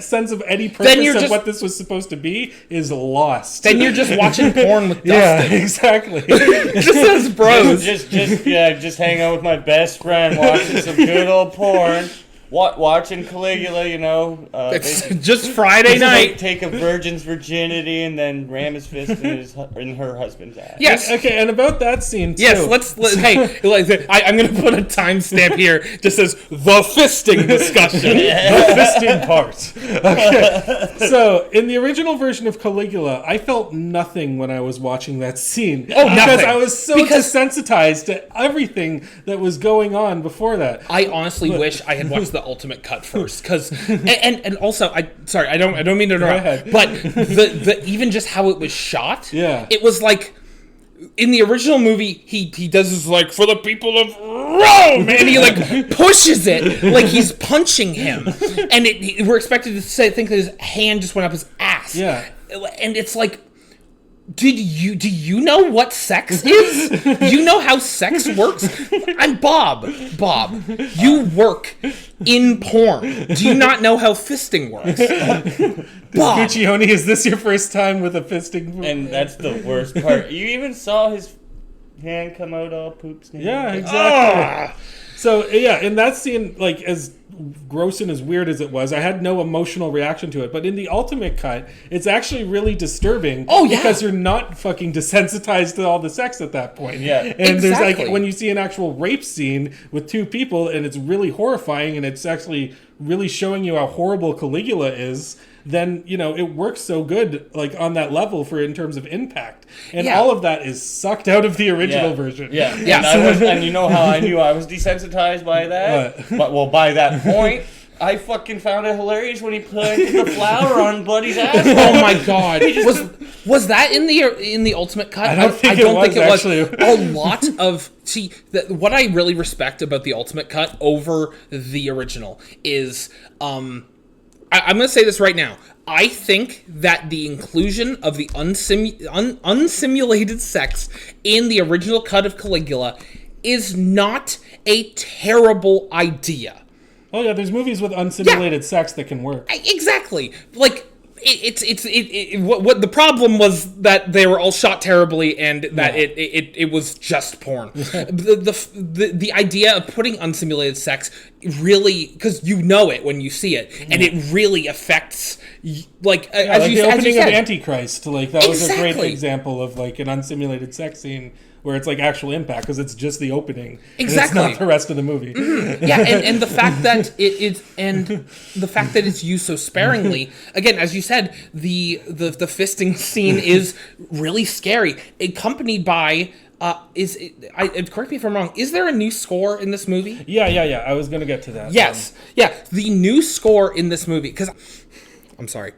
sense of any purpose of what this was supposed to be is lost.
Then you're just watching porn with Dustin.
Yeah, exactly.
Just as bros.
Just hang out with my best friend, watching some good old porn. Watching Caligula, you know.
It's just Friday night.
Take a virgin's virginity and then ram his fist in her husband's ass.
Yes.
Okay, and about that scene too.
Yes, let's hey, I'm going to put a timestamp here. Just says the fisting discussion.
The fisting part. Okay. So, in the original version of Caligula, I felt nothing when I was watching that scene.
Oh,
because
nothing.
I was so desensitized to everything that was going on before that.
I honestly wish I had watched the Ultimate Cut first, because and also I don't mean to interrupt, but the even just how it was shot, it was like in the original movie he does this like, for the people of Rome, and he like pushes it like he's punching him, and we're expected to think that his hand just went up his ass, and it's like, do you know what sex is? Do you know how sex works? I'm Bob. You work in porn. Do you not know how fisting works? Bob.
Guccione, is this your first time with a fisting?
And that's the worst part. You even saw his hand come out all poop stained.
Yeah, exactly. So, yeah, in that scene, like, as gross and as weird as it was, I had no emotional reaction to it. But in the Ultimate Cut, it's actually really disturbing.
Oh, yeah.
Because you're not fucking desensitized to all the sex at that point.
Yeah.
And there's like, when you see an actual rape scene with 2 people, and it's really horrifying, and it's actually really showing you how horrible Caligula is, then, you know, it works so good, like, on that level in terms of impact. And all of that is sucked out of the original version.
Yeah. And you know how I knew I was desensitized by that? But by that point, I fucking found it hilarious when he planted the flower on Buddy's ass.
Oh my god! Was that in the Ultimate Cut?
I don't think it was.
A lot of what I really respect about the Ultimate Cut over the original is I'm going to say this right now. I think that the inclusion of the unsimulated sex in the original cut of Caligula is not a terrible idea.
Oh yeah, there's movies with unsimulated sex that can work.
Exactly. Like, what the problem was that they were all shot terribly, and that it was just porn. The idea of putting unsimulated sex really, because you know it when you see it, and it really affects, like, as
like
you
the
said,
opening of Antichrist, like that was a great
Exactly.
example of like an unsimulated sex scene where it's like actual impact because it's just the opening,
Exactly.
and it's not the rest of the movie.
Yeah, and the fact that it's used so sparingly. Again, as you said, the fisting scene is really scary, accompanied by. Correct me if I'm wrong. Is there a new score in this movie?
Yeah. I was gonna get to that.
Yes. Yeah. The new score in this movie, because I'm sorry,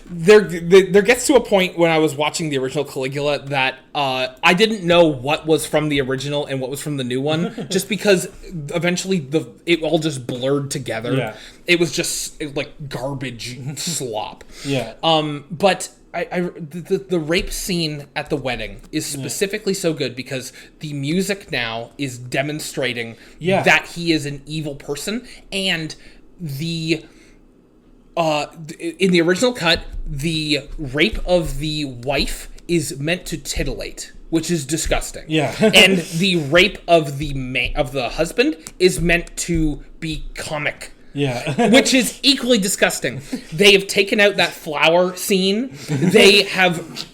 there gets to a point when I was watching the original Caligula that I didn't know what was from the original and what was from the new one, just because eventually it all just blurred together.
Yeah.
It was just like garbage slop.
Yeah.
But the rape scene at the wedding is specifically so good because the music now is demonstrating that he is an evil person, and in the original cut, the rape of the wife is meant to titillate, which is disgusting.
Yeah.
And the rape of the husband is meant to be comic.
Yeah.
Which is equally disgusting. They have taken out that flower scene. They use.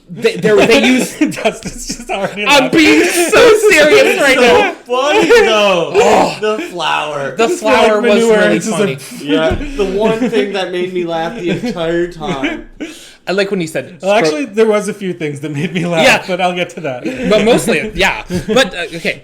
Dustin's just already.
I'm being so serious right now.
Funny though. The flower.
The flower was
manure,
really
it's just
funny.
Yeah, the one thing that made me laugh the entire time.
I like when he said.
Well, actually, there was a few things that made me laugh,
Yeah.
but I'll get to that.
But mostly, yeah. But okay,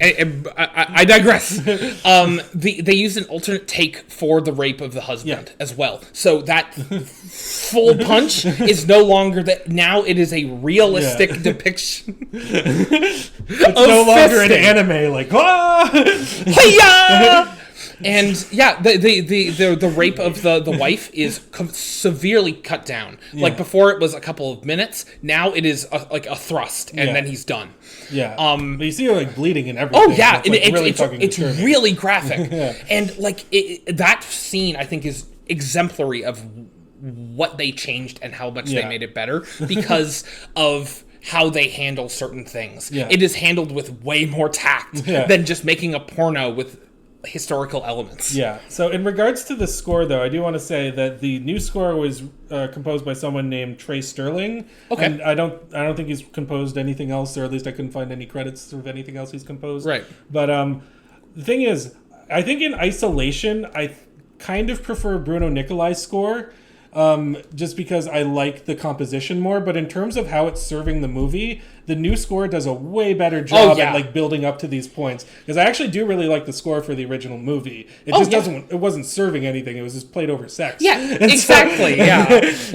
I digress. They used an alternate take for the rape of the husband as well, so that full punch is no longer that. Now it is a realistic depiction.
It's no longer an anime, like,
Hiya! And yeah, the rape of the wife is severely cut down. Like before, it was a couple of minutes. Now it is like a thrust, and then he's done.
Yeah. But you see her like bleeding and everything.
Oh yeah,
It's
it's really graphic, and like that scene I think is exemplary of what they changed and how much they made it better because of how they handle certain things.
Yeah.
It is handled with way more tact than just making a porno with historical elements.
Yeah. So in regards to the score, though, I do want to say that the new score was composed by someone named Trey Sterling.
Okay.
And I don't think he's composed anything else, or at least I couldn't find any credits of anything else he's composed.
Right.
But the thing is, I think in isolation, I kind of prefer Bruno Nicolai's score. Just because I like the composition more, but in terms of how it's serving the movie, the new score does a way better job at like building up to these points. Because I actually do really like the score for the original movie. It it wasn't serving anything. It was just played over sex.
Yeah, exactly. It's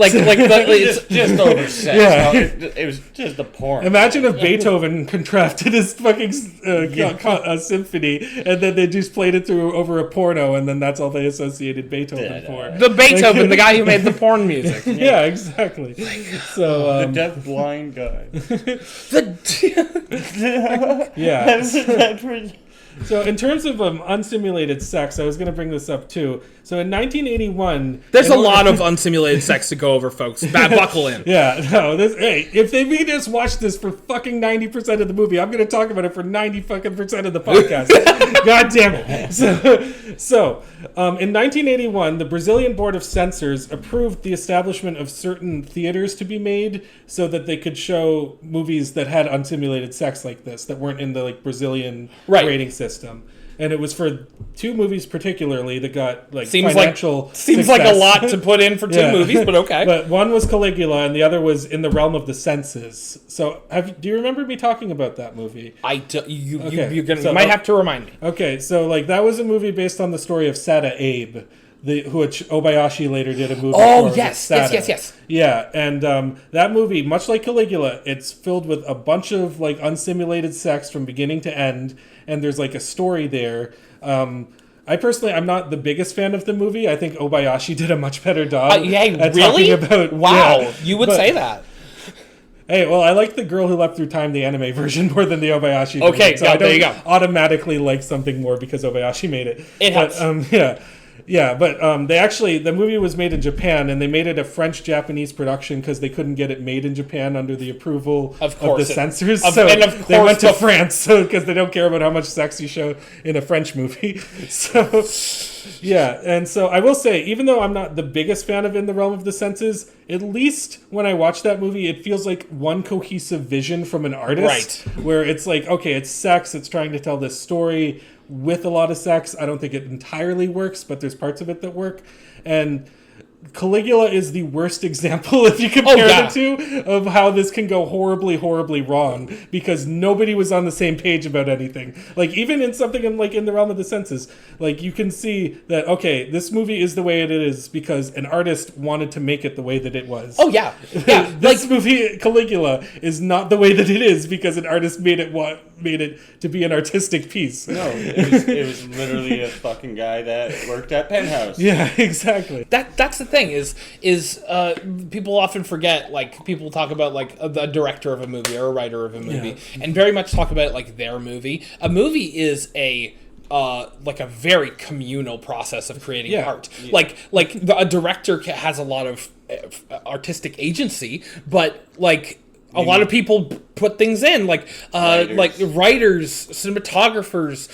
Just over sex.
Yeah.
No, it was just a porn.
Imagine if Beethoven contracted his fucking symphony, and then they just played it through over a porno, and then that's all they associated Beethoven for.
the Beethoven, the guy who made the porn music.
Yeah, exactly. So
the deaf blind guy.
yeah. So in terms of unsimulated sex, I was going to bring this up too. So in 1981...
There's a lot of unsimulated sex to go over, folks. Buckle in.
Yeah, no, hey, if they made us watch this for fucking 90% of the movie, I'm going to talk about it for 90% of the podcast. God damn it. So in 1981, the Brazilian Board of Censors approved the establishment of certain theaters to be made so that they could show movies that had unsimulated sex like this, that weren't in the like Brazilian rating system. And it was for two movies particularly that got like financial
seems like a lot to put in for two movies, but okay.
But one was Caligula and the other was In the Realm of the Senses. So do you remember me talking about that movie?
I do, you
So,
might have to remind me.
Okay, so like that was a movie based on the story of Sada Abe, which Obayashi later did a movie for.
Oh, yes.
Yeah, and that movie, much like Caligula, it's filled with a bunch of like unsimulated sex from beginning to end, and there's like a story there. I personally, I'm not the biggest fan of the movie. I think Obayashi did a much better job at talking about...
Wow,
yeah,
you would say that.
Hey, well, I like The Girl Who Leapt Through Time, the anime version, more than the Obayashi version.
Okay,
So I
there you
don't
go.
automatically like something more because Obayashi made it.
It helps.
Yeah. Yeah, but the movie was made in Japan, and they made it a French-Japanese production because they couldn't get it made in Japan under the approval of the censors. They went to France because they don't care about how much sex you show in a French movie. So, yeah, and so I will say, even though I'm not the biggest fan of In the Realm of the Senses, at least when I watch that movie, it feels like one cohesive vision from an artist. Right. Where it's like, okay, it's sex, it's trying to tell this story with a lot of sex. I don't think it entirely works, but there's parts of it that work. And Caligula is the worst example, if you compare the two, of how this can go horribly, horribly wrong, because nobody was on the same page about anything. Like, even in something in the realm of the senses, like, you can see that, okay, this movie is the way it is because an artist wanted to make it the way that it was.
Oh, yeah. Yeah.
This movie, Caligula, is not the way that it is because an artist made it to be an artistic piece.
No, it was literally a fucking guy that worked at Penthouse.
Yeah, exactly.
That's the thing is people often forget, like, people talk about like a director of a movie or a writer of a movie, and very much talk about it like their movie. A movie is a very communal process of creating art. Yeah. A director has a lot of artistic agency, but like a lot of people put things in, like writers, cinematographers,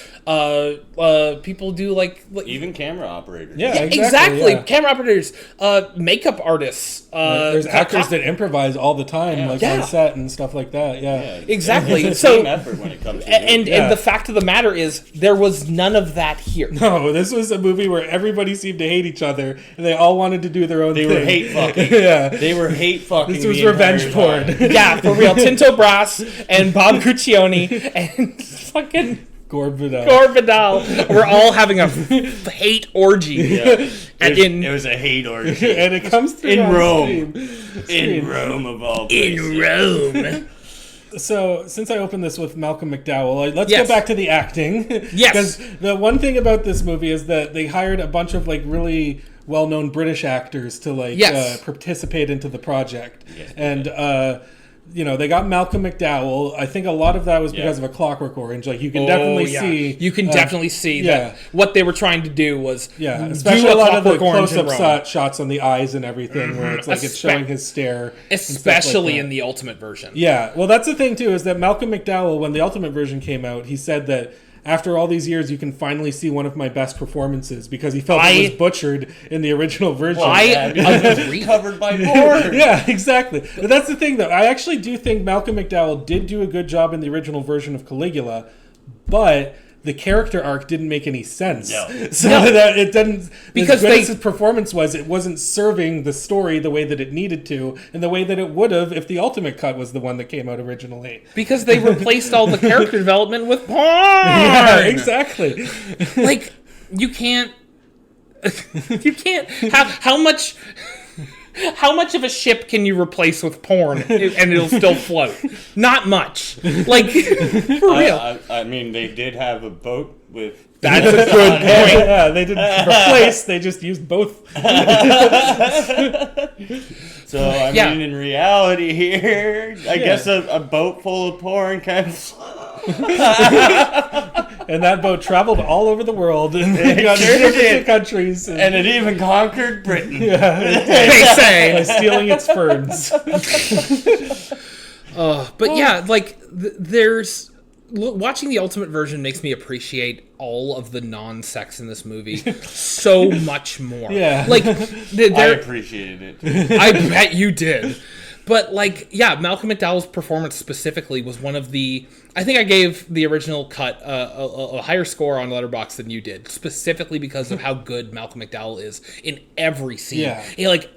people do like
even camera operators.
Yeah, exactly. Yeah. Camera operators, makeup artists.
There's actors that improvise all the time, on set and stuff like that. Yeah,
exactly.
It's a team effort when it comes to
and the fact of the matter is, there was none of that here.
No, this was a movie where everybody seemed to hate each other, and they all wanted to do their own thing.
They were hate fucking.
Yeah,
they were hate fucking.
This was revenge porn.
Yeah, for real. Tinto Brass and Bob Guccione and fucking
Gore
Vidal. We're all having a hate orgy.
Yeah. It was a hate orgy.
And it comes through
in Rome. In Rome, of all places.
In Rome.
So, since I opened this with Malcolm McDowell, let's go back to the acting.
Yes.
Because the one thing about this movie is that they hired a bunch of, like, really well-known British actors to, like, participate into the project.
Yes.
And, they got Malcolm McDowell. I think a lot of that was because of A Clockwork Orange. Like, you can definitely see...
You can definitely see that what they were trying to do was
especially a lot of the close-up shots on the eyes and everything, where it's like it's showing his stare.
Especially in the Ultimate version.
Yeah. Well, that's the thing, too, is that Malcolm McDowell, when the Ultimate version came out, he said that after all these years, you can finally see one of my best performances, because he felt it was butchered in the original version.
It was covered by porn.
Yeah, exactly. But that's the thing, though. I actually do think Malcolm McDowell did do a good job in the original version of Caligula, but the character arc didn't make any sense.
No.
So that it didn't... Because his performance was, it wasn't serving the story the way that it needed to, and the way that it would have if the Ultimate Cut was the one that came out originally.
Because they replaced all the character development with porn!
Yeah, exactly.
Like, you can't... How much of a ship can you replace with porn and it'll still float? Not much. Like, for real.
I mean, they did have a boat with...
That's a good point.
Yeah, they didn't replace, they just used both.
So, I mean, in reality here, I guess a boat full of porn kind of...
And that boat traveled all over the world and got different countries.
And it even conquered Britain.
Yeah,
they say.
By stealing its ferns.
There's... Watching the Ultimate version makes me appreciate all of the non-sex in this movie so much more.
Yeah.
Like,
I appreciated it.
I bet you did. But, Malcolm McDowell's performance specifically was one of the... I think I gave the original cut a higher score on Letterboxd than you did, specifically because of how good Malcolm McDowell is in every scene. Yeah.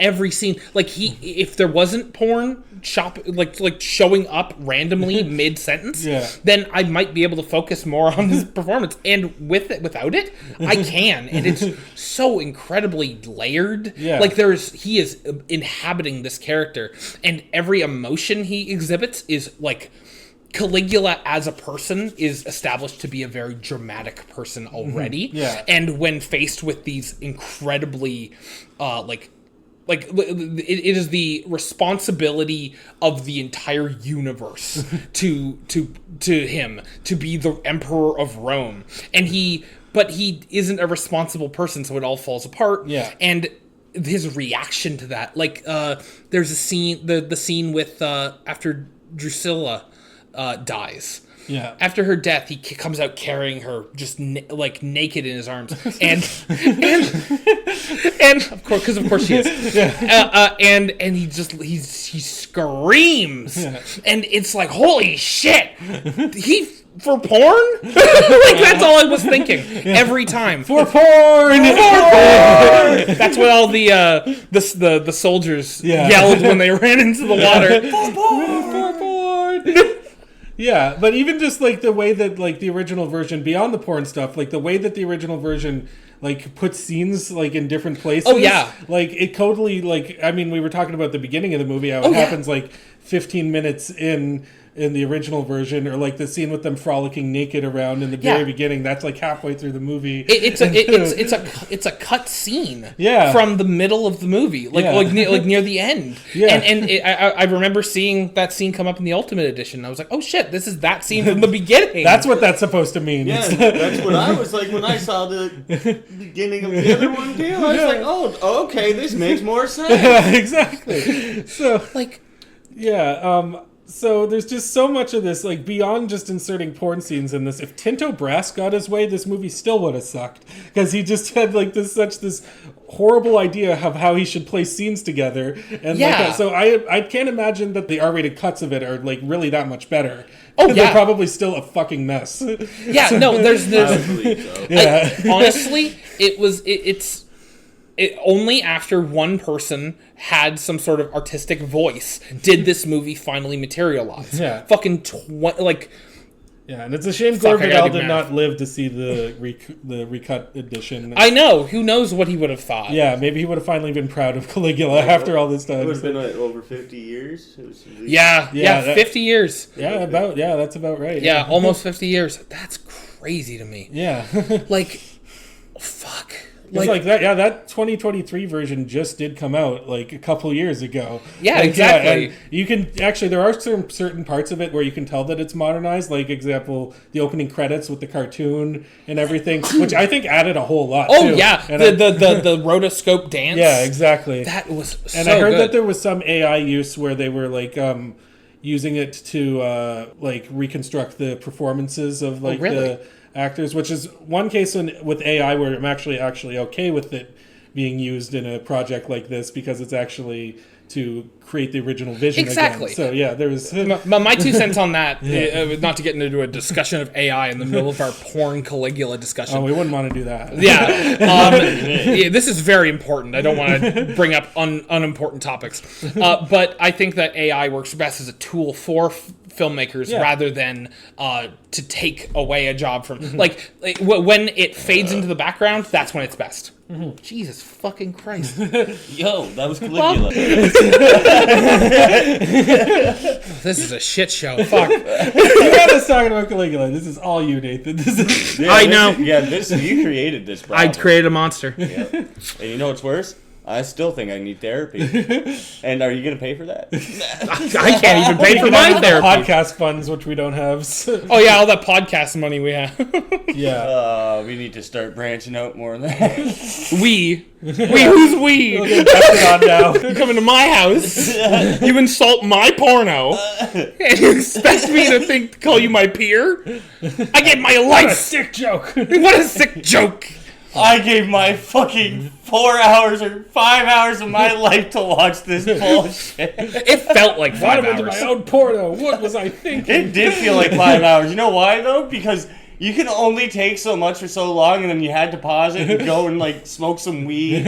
Every scene. If there wasn't porn showing up randomly mid-sentence, then I might be able to focus more on his performance. And without it, I can. And it's so incredibly layered.
Yeah.
He is inhabiting this character, and every emotion he exhibits is Caligula as a person is established to be a very dramatic person already.
Mm-hmm. Yeah.
And when faced with these incredibly, it is the responsibility of the entire universe to him to be the emperor of Rome. And he but he isn't a responsible person, so it all falls apart.
Yeah.
And his reaction to that, like, there's a scene, the scene with, after Drusilla dies.
Yeah.
After her death, he comes out carrying her just naked in his arms, and of course she is. Yeah. And he screams, and it's like, holy shit, he for porn? Like, that's all I was thinking every time.
For porn.
That's what all the soldiers yelled when they ran into the water. For porn.
Yeah, but even just like the way that like the original version, beyond the porn stuff, like the way that the original version like puts scenes like in different places.
Oh yeah,
like it totally like, I mean, we were talking about the beginning of the movie, how it happens like 15 minutes in the original version, or like the scene with them frolicking naked around in the very beginning. That's like halfway through the movie.
It's a cut scene.
Yeah.
From the middle of the movie, like near the end. Yeah. And I remember seeing that scene come up in the Ultimate Edition. I was like, oh shit, this is that scene from the beginning.
That's what that's supposed to mean.
Yeah, that's what I was like when I saw the beginning of the other one too. I was like, oh, okay, this makes more sense.
Yeah, exactly. So
like,
so there's just so much of this, like, beyond just inserting porn scenes in this. If Tinto Brass got his way, this movie still would have sucked, because he just had like this horrible idea of how he should place scenes together, and like that. So I can't imagine that the R-rated cuts of it are like really that much better. Oh, they're probably still a fucking mess.
Yeah, no, there's
I believe so.
Honestly, it's only after one person had some sort of artistic voice did this movie finally materialize.
Yeah.
Fucking
yeah, and it's a shame Gore Vidal did not live to see the recut edition.
I know. Who knows what he would have thought?
Yeah, maybe he would have finally been proud of Caligula after all this time.
It would have been over 50 years.
50 years.
Yeah, that's about right.
Yeah, almost 50 years. That's crazy to me.
Yeah.
Like, fuck.
Like that, that 2023 version just did come out like a couple years ago.
Yeah, exactly.
Yeah, and you can actually, there are certain parts of it where you can tell that it's modernized. Like, example, the opening credits with the cartoon and everything, which I think added a whole lot.
Oh
too.
yeah,
and
the rotoscope dance.
Yeah, exactly.
That was so
And I heard
good.
that there was some AI use where they were like using it to like reconstruct the performances of like the actors, which is one case with AI where I'm actually okay with it being used in a project like this, because it's actually to create the original vision again. So yeah, there was
my 2 cents on that. Not to get into a discussion of AI in the middle of our porn Caligula discussion.
Oh, we wouldn't want to do that.
Yeah, this is very important. I don't want to bring up unimportant topics, but I think that AI works best as a tool for filmmakers rather than to take away a job from like when it fades into the background. That's when it's best. Mm-hmm. Jesus fucking Christ.
Yo, that was Caligula.
This is a shit show. Fuck.
You got us talking about Caligula. This is all you, Nathan.
I know.
You created this problem.
I created a monster.
Yeah. And you know what's worse? I still think I need therapy. And are you going to pay for that?
I can't even pay for my therapy.
Podcast funds, which we don't have.
Oh yeah, all that podcast money we have.
Yeah.
We need to start branching out more than that.
Who's we?
On now.
You come into my house, you insult my porno, and you expect me to call you my peer? I gave my life.
What a sick joke.
What a sick joke.
I gave my fucking 4 hours or 5 hours of my life to watch this bullshit.
It felt like 5 hours.
My own porno. What was I thinking?
It did feel like 5 hours. You know why, though? Because you can only take so much for so long, and then you had to pause it and go and, like, smoke some weed.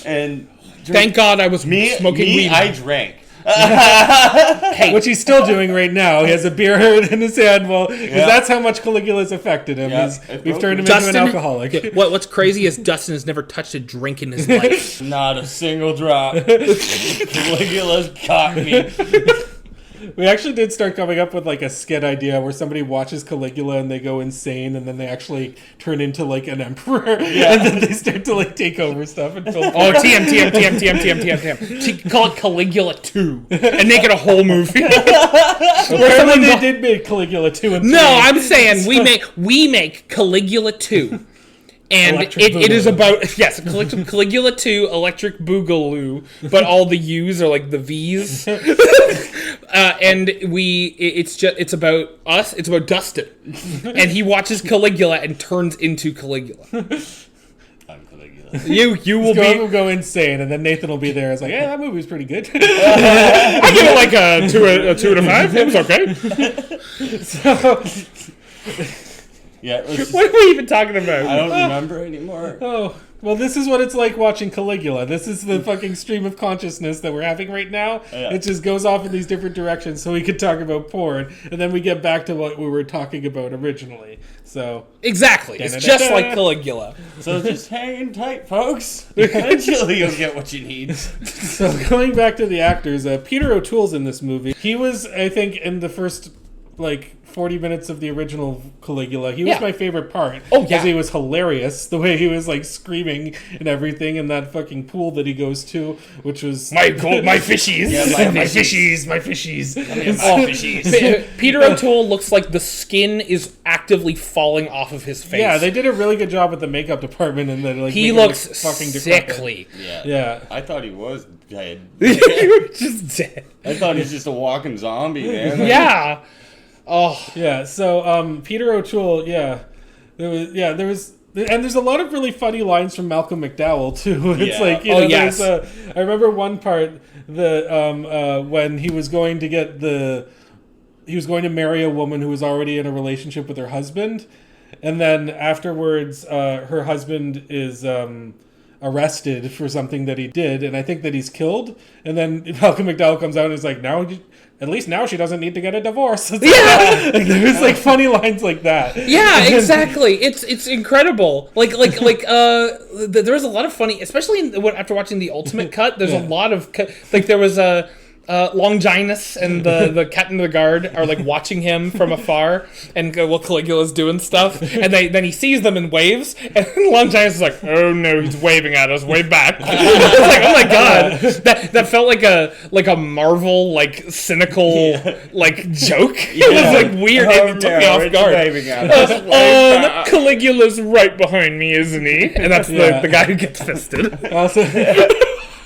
And
thank God I was smoking weed.
I drank.
Hey, which he's still doing right now. He has a beer in his hand. Well, because that's how much Caligula's affected him.
Yeah.
We've turned him into an alcoholic.
What's crazy is Dustin has never touched a drink in his life.
Not a single drop. Caligula's got me.
We actually did start coming up with like a skit idea where somebody watches Caligula and they go insane, and then they actually turn into like an emperor, and then they start to like take over stuff and film.
Oh, TM. Call it Caligula 2 and make it a whole movie.
Apparently they did make Caligula 2 and 3.
No, I'm saying we make Caligula 2. And it is about, yes, Caligula 2, Electric Boogaloo, but all the U's are like the V's. And it's about us, it's about Dustin. And he watches Caligula and turns into Caligula.
I'm Caligula.
You will
go insane, and then Nathan will be there. It's like, yeah, that movie was pretty good.
I give it like a 2 out of 5. It was okay.
So...
Yeah,
what are we even talking about?
I don't remember anymore.
Oh, well, this is what it's like watching Caligula. This is the fucking stream of consciousness that we're having right now. Yeah. It just goes off in these different directions so we could talk about porn, and then we get back to what we were talking about originally. So
exactly. It's just like Caligula.
So just hang tight, folks. Eventually you'll get what you need.
So going back to the actors, Peter O'Toole's in this movie. He was, I think, in the first, 40 minutes of the original Caligula. He was my favorite part.
Oh, yeah.
Because he was hilarious. The way he was, screaming and everything in that fucking pool that he goes to, which was...
My fishies!
Yeah, my fishies!
Oh, fishies. Peter O'Toole looks like the skin is actively falling off of his face.
Yeah, they did a really good job with the makeup department, and then
he looks fucking sickly.
Yeah. I thought he was dead.
You were just dead.
I thought he was just a walking zombie, man.
Yeah. Oh
yeah, so Peter O'Toole, there was, and there's a lot of really funny lines from Malcolm McDowell too. It's
yes.
I remember one part when he was going to marry a woman who was already in a relationship with her husband, and then afterwards her husband is arrested for something that he did, and I think that he's killed, and then Malcolm McDowell comes out and is like, at least now she doesn't need to get a divorce.
Yeah,
there was funny lines like that.
Yeah, exactly. It's incredible. There was a lot of funny, especially after watching the Ultimate Cut. There's a lot of there was a. Longinus and the captain of the guard are watching him from afar, and Caligula's doing stuff, and then he sees them and waves, and Longinus is like, oh no, he's waving at us, wave back. It's like, oh my god, that felt like a Marvel cynical joke. It was weird. It took me off guard.
Waving at us.
Caligula's right behind me, isn't he? And that's the guy who gets fisted.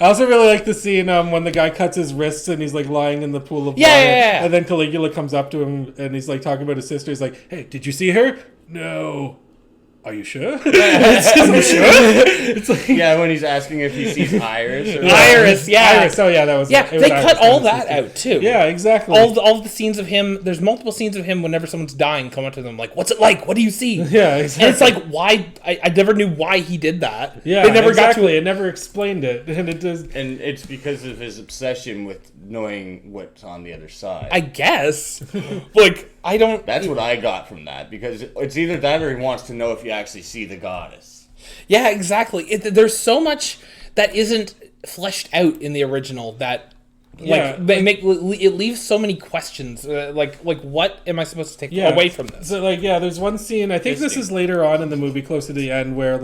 I also really like the scene when the guy cuts his wrists and he's lying in the pool of water.
Yeah.
And then Caligula comes up to him and he's talking about his sister. He's like, "Hey, did you see her?" "No." "Are you sure?" "Are you sure?" It's
when he's asking if he sees Iris.
Iris, yeah.
Iris, oh yeah, that was
it. They cut all that out too.
Yeah, exactly.
All the scenes of him, there's multiple scenes of him whenever someone's dying, come up to them what's it like? What do you see?
Yeah, exactly.
And it's why, I never knew why he did that.
Yeah,
they never got to
it. It never explained it. And it does.
And it's because of his obsession with knowing what's on the other side.
I guess. I don't...
That's what I got from that, because it's either that or he wants to know if you actually see the goddess.
Yeah, exactly. There's so much that isn't fleshed out in the original that it leaves so many questions. What am I supposed to take away from this?
So there's one scene, I think this is later on in the movie, close to the end, where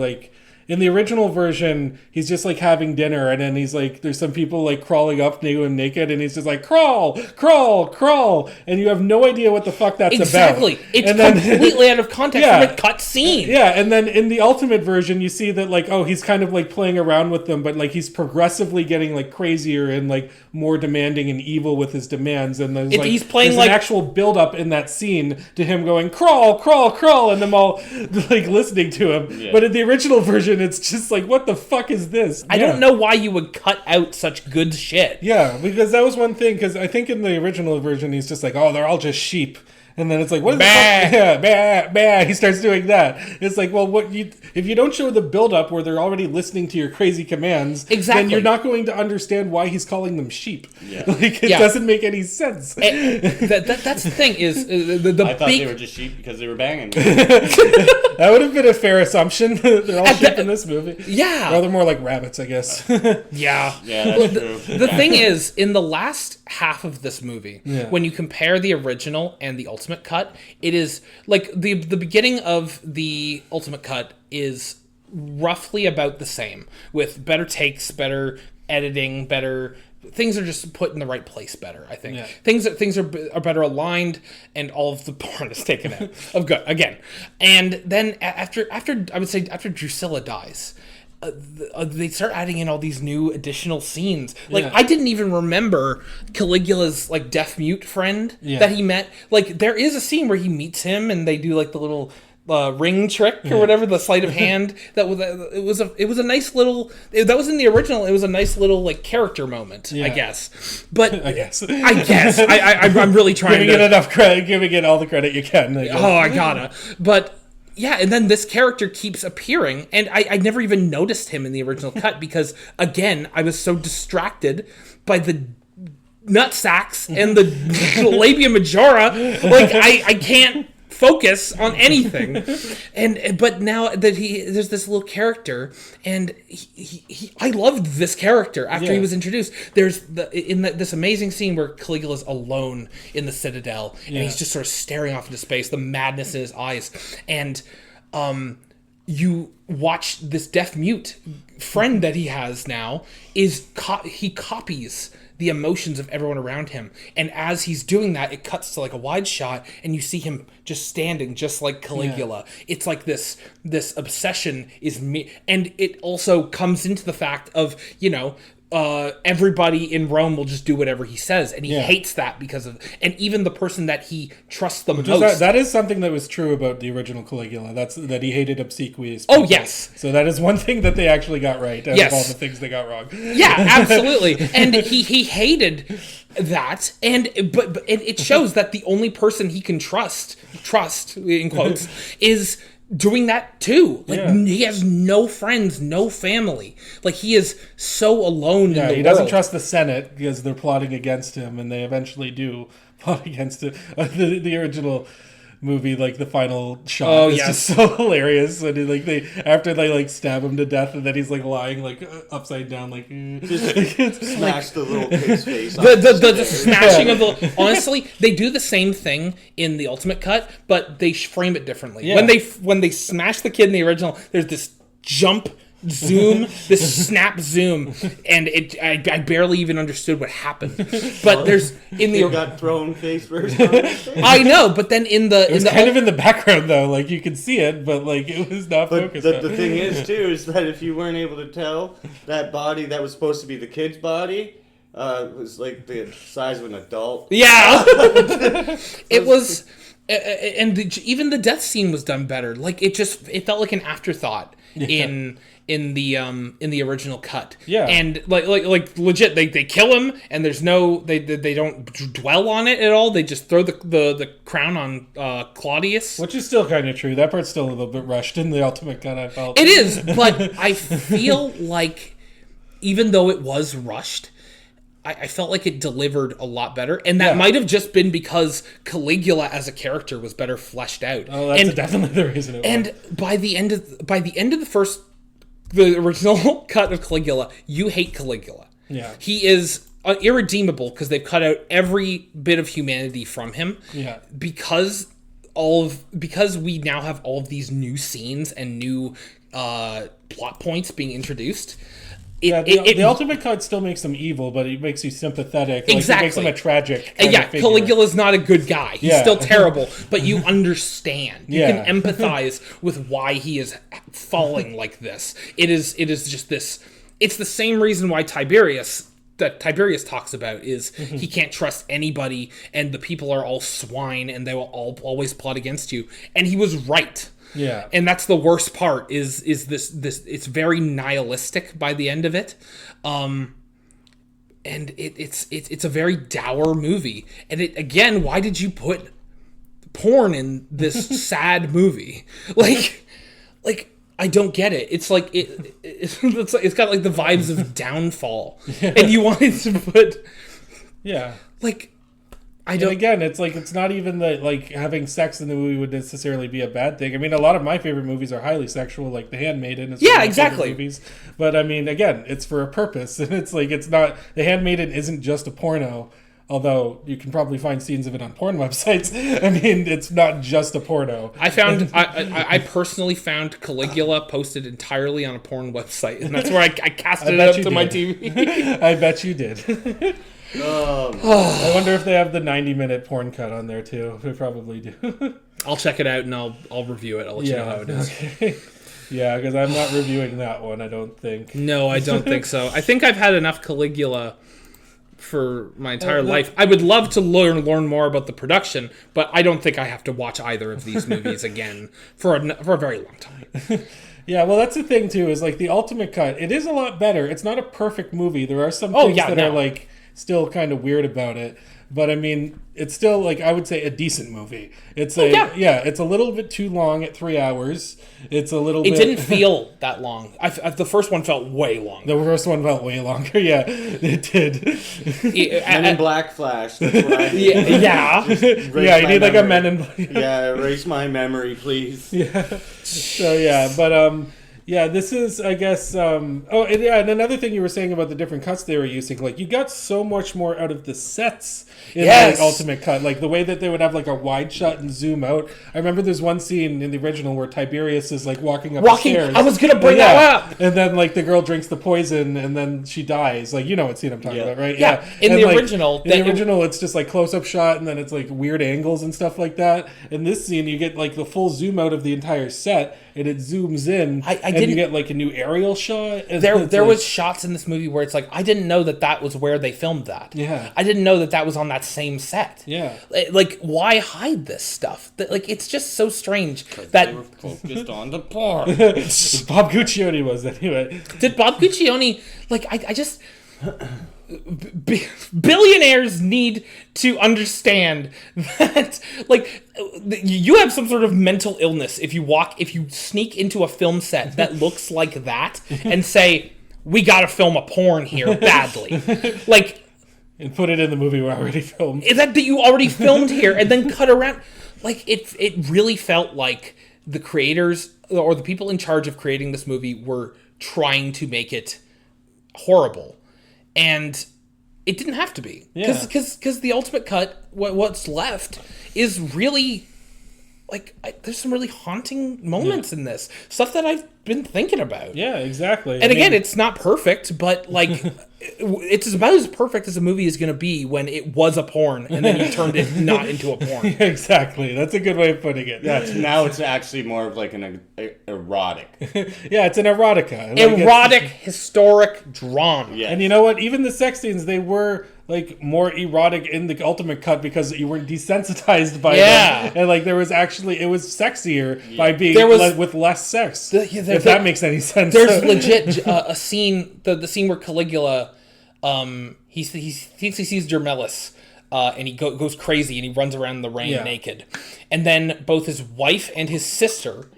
in the original version, he's just having dinner, and then he's there's some people crawling up to him naked, and he's just crawl, crawl, crawl, and you have no idea what the fuck that's about.
Exactly. It's completely out of context from a cut scene.
Yeah, and then in the Ultimate version, you see that he's kind of playing around with them, but he's progressively getting crazier and more demanding and evil with his demands, and there's
he's playing
there's an actual build up in that scene to him going crawl, crawl, crawl, and them all listening to him. Yeah. But in the original version, it's just what the fuck is this?
I don't know why you would cut out such good shit.
Yeah, because that was one thing, because I think in the original version, he's just they're all just sheep. And then it's what is the fuck? Yeah, bah, bah. He starts doing that. It's if you don't show the build-up where they're already listening to your crazy commands, then you're not going to understand why he's calling them sheep. Yeah. It doesn't make any sense.
That's the thing is
I thought they were just sheep because they were banging.
That would have been a fair assumption. They're all sheep in this movie.
Yeah.
Or they're more like rabbits, I guess.
Yeah.
Yeah, that's true.
The thing is, in the last half of this movie, when you compare the original and the Ultimate Cut, it is the beginning of the Ultimate Cut is roughly about the same, with better takes, better editing, better things are just put in the right place better, I think.
Yeah.
Things are better aligned, and all of the porn is taken out of good again. And then after I would say after Drusilla dies, they start adding in all these new additional scenes. Like, I didn't even remember Caligula's like deaf mute friend that he met. Like, there is a scene where he meets him and they do like the little ring trick or whatever, the sleight of hand. It was a nice little. That was in the original. It was a nice little like character moment, I guess. But I guess I'm really trying
giving it enough credit, giving it all the credit you can.
I gotta. But yeah, and then this character keeps appearing, and I never even noticed him in the original cut because again I was so distracted by the nut sacks and the labia majora. Like I can't focus on anything. But now that there's this little character, and I loved this character after he was introduced. There's this amazing scene where Caligula's alone in the Citadel, and he's just sort of staring off into space, the madness in his eyes, and you watch this deaf mute friend that he has now he copies the emotions of everyone around him, and as he's doing that, it cuts to like a wide shot, and you see him just standing, just like Caligula. It's like this obsession is me, and it also comes into the fact of everybody in Rome will just do whatever he says, and he hates that and even the person that he trusts the most.
That is something that was true about the original Caligula. That he hated obsequious
Oh
people.
yes.
So that is one thing that they actually got right out of all the things they got wrong.
Yeah, absolutely. And he hated that, and it shows that the only person he can trust in quotes is doing that too. Like he has no friends, no family. Like he is so alone in the world.
He doesn't trust the Senate because they're plotting against him, and they eventually do plot against him. The original movie, like the final shot is just so hilarious. And after they stab him to death, and then he's like lying like upside down, like
just smash the little pig's face.
The smashing of the. Honestly, they do the same thing in the Ultimate Cut, but they frame it differently. Yeah. When they smash the kid in the original, there's this jump zoom, this snap zoom, and I barely even understood what happened. But there's in the
got thrown face first.
I know, but then in the
background though, like you could see it, but like it was not focused.
The thing is too is that if you weren't able to tell, that body that was supposed to be the kid's body was like the size of an adult.
Yeah, it was. And even the death scene was done better. Like it felt like an afterthought in the original cut.
Yeah.
And like legit, they kill him, and there's no they don't dwell on it at all. They just throw the crown on Claudius,
which is still kind of true. That part's still a little bit rushed in the Ultimate Cut, I felt.
It is, but I feel like even though it was rushed, I felt like it delivered a lot better, and that might have just been because Caligula as a character was better fleshed out.
Oh, that's definitely the reason.
And by the end of the original cut of Caligula, you hate Caligula.
Yeah,
he is irredeemable because they've cut out every bit of humanity from him.
Yeah,
because we now have all of these new scenes and new plot points being introduced.
The Ultimate Cut still makes him evil, but it makes you sympathetic. Like,
exactly.
It makes him a tragic kind of figure.
Caligula's not a good guy. He's still terrible, but you understand. You can empathize with why he is falling like this. It is just this. It's the same reason why Tiberius talks about is he can't trust anybody, and the people are all swine, and they will always plot against you. And he was right.
Yeah,
and that's the worst part is this it's very nihilistic by the end of it, and it's a very dour movie. And it again, why did you put porn in this sad movie? Like I don't get it. It's like it's got like the vibes of Downfall, and you wanted to put like.
And again, it's like it's not even that like having sex in the movie would necessarily be a bad thing. I mean, a lot of my favorite movies are highly sexual, like The Handmaiden. Is one of my favorite movies. But I mean, again, it's for a purpose, and it's like it's not. The Handmaiden isn't just a porno. Although you can probably find scenes of it on porn websites. I mean, it's not just a porno.
I personally found Caligula posted entirely on a porn website, and that's where I casted it up to my TV.
I bet you did. I wonder if they have the 90-minute porn cut on there too. They probably do.
I'll check it out and I'll review it. I'll let you know how it is.
Okay. Yeah, because I'm not reviewing that one, I don't think.
No, I don't think so. I think I've had enough Caligula for my entire life. I would love to learn more about the production, but I don't think I have to watch either of these movies again for a very long time.
Yeah, well, that's the thing too. Is like the ultimate cut. It is a lot better. It's not a perfect movie. There are some things that are like still kind of weird about it. But I mean, it's still like I would say a decent movie. It's it's a little bit too long at 3 hours. It's a little. It
didn't feel that long. The first one felt way long.
The first one felt way longer. Yeah, it did.
Men in Black Flash. That's what I
yeah.
You need like a Men in Black.
Yeah, erase my memory, please.
Yeah. So yeah, but yeah, this is, I guess, and another thing you were saying about the different cuts they were using, like, you got so much more out of the sets in the like, ultimate cut. Like, the way that they would have, like, a wide shot and zoom out. I remember there's one scene in the original where Tiberius is, like, walking up the stairs.
I was going to bring that up!
And then, like, the girl drinks the poison, and then she dies. Like, you know what scene I'm talking about, right?
Yeah. In the original,
it's just, like, close-up shot, and then it's, like, weird angles and stuff like that. In this scene, you get, like, the full zoom out of the entire set, and it zooms in, you get, like, a new aerial shot.
There was shots in this movie where it's like, I didn't know that was where they filmed that.
Yeah.
I didn't know that was on that same set.
Yeah.
Like, why hide this stuff? Like, it's just so strange that...
They were focused on the porn.
Bob Guccione was, anyway.
Did Bob Guccione... Like, I just... Billionaires need to understand that, like, you have some sort of mental illness if you sneak into a film set that looks like that and say, we gotta film a porn here badly. Like,
and put it in the movie we already filmed.
That you already filmed here and then cut around. Like, it really felt like the creators or the people in charge of creating this movie were trying to make it horrible. And it didn't have to be. Because the ultimate cut, what's left, is really... Like, there's some really haunting moments in this. Stuff that I've been thinking about.
Yeah, exactly.
And again, it's not perfect, but, like, it's about as perfect as a movie is going to be when it was a porn, and then you turned it not into a porn.
Yeah, exactly. That's a good way of putting it.
Yeah, now it's actually more of, like, an erotic.
Yeah, it's an erotica.
Erotic, historic drama.
Yes.
And you know what? Even the sex scenes, they were... like more erotic in the ultimate cut because you weren't desensitized by them. And like there was actually it was sexier by being with less sex. If that makes any sense.
There's legit a scene the scene where Caligula he thinks he sees Germellis and he goes crazy and he runs around in the rain naked. And then both his wife and his sister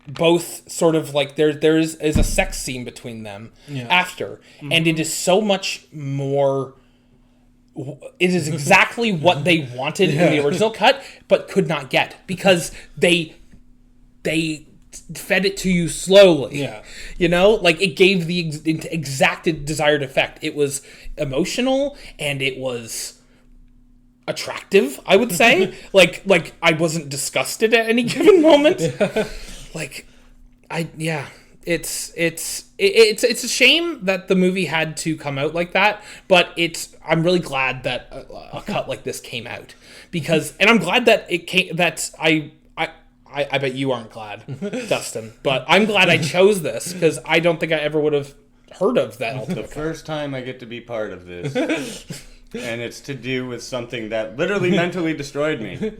both sort of like there is a sex scene between them after, and it is so much more. It is exactly what they wanted in the original cut, but could not get because they fed it to you slowly.
Yeah,
you know, like it gave the exacted desired effect. It was emotional and it was attractive. I would say, like I wasn't disgusted at any given moment. Like, it's a shame that the movie had to come out like that, but I'm really glad that a cut like this came out and I'm glad that it came. I bet you aren't glad, Dustin, but I'm glad I chose this because I don't think I ever would have heard of that.
The first time I get to be part of this, and it's to do with something that literally mentally destroyed me.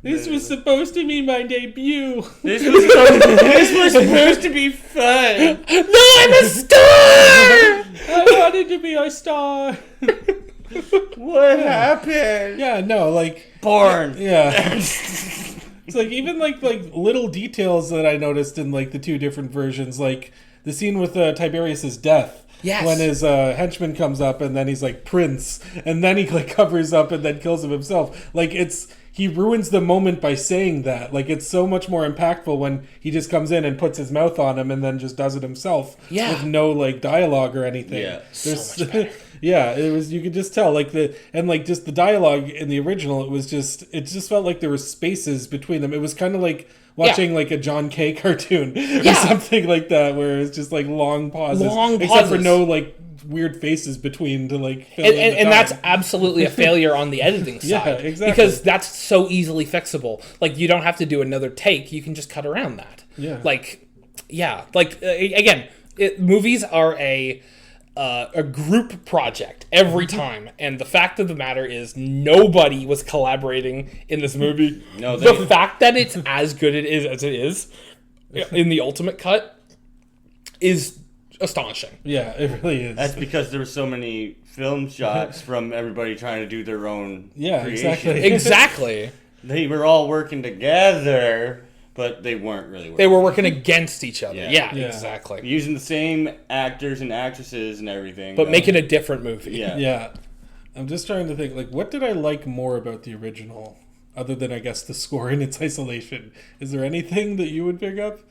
This was supposed to be my debut.
This was supposed to be fun.
No, I'm a star!
I wanted to be a star.
What happened?
Yeah, no, like...
porn.
Yeah. It's like, even like little details that I noticed in like the two different versions, like the scene with Tiberius's death.
Yes.
When his henchman comes up and then he's like, Prince. And then he like covers up and then kills him himself. Like he ruins the moment by saying that. Like it's so much more impactful when he just comes in and puts his mouth on him and then just does it himself.
Yeah.
With no like dialogue or anything.
Yeah.
So much better.
Yeah, it was. You could just tell, like just the dialogue in the original. It just felt like there were spaces between them. It was kind of like watching like a John Kay cartoon or something like that, where it's just like long pauses, except for no like weird faces between to like. Fill in the
and that's
time.
absolutely a failure on the editing side.
Yeah, exactly.
Because that's so easily fixable. Like you don't have to do another take. You can just cut around that.
Yeah.
Again, movies are a group project every time, and the fact of the matter is nobody was collaborating in this movie.
No,
the fact that it's as good as it is in the ultimate cut is astonishing.
Yeah, it really is.
That's because there were so many film shots from everybody trying to do their own creation.
Exactly.
They were all working together, but they weren't really working.
They were working against each other.
Yeah.
Yeah, exactly.
Using the same actors and actresses and everything.
But making a different movie.
Yeah.
Yeah. I'm just trying to think, like, what did I like more about the original, other than, I guess, the score in its isolation? Is there anything that you would pick up?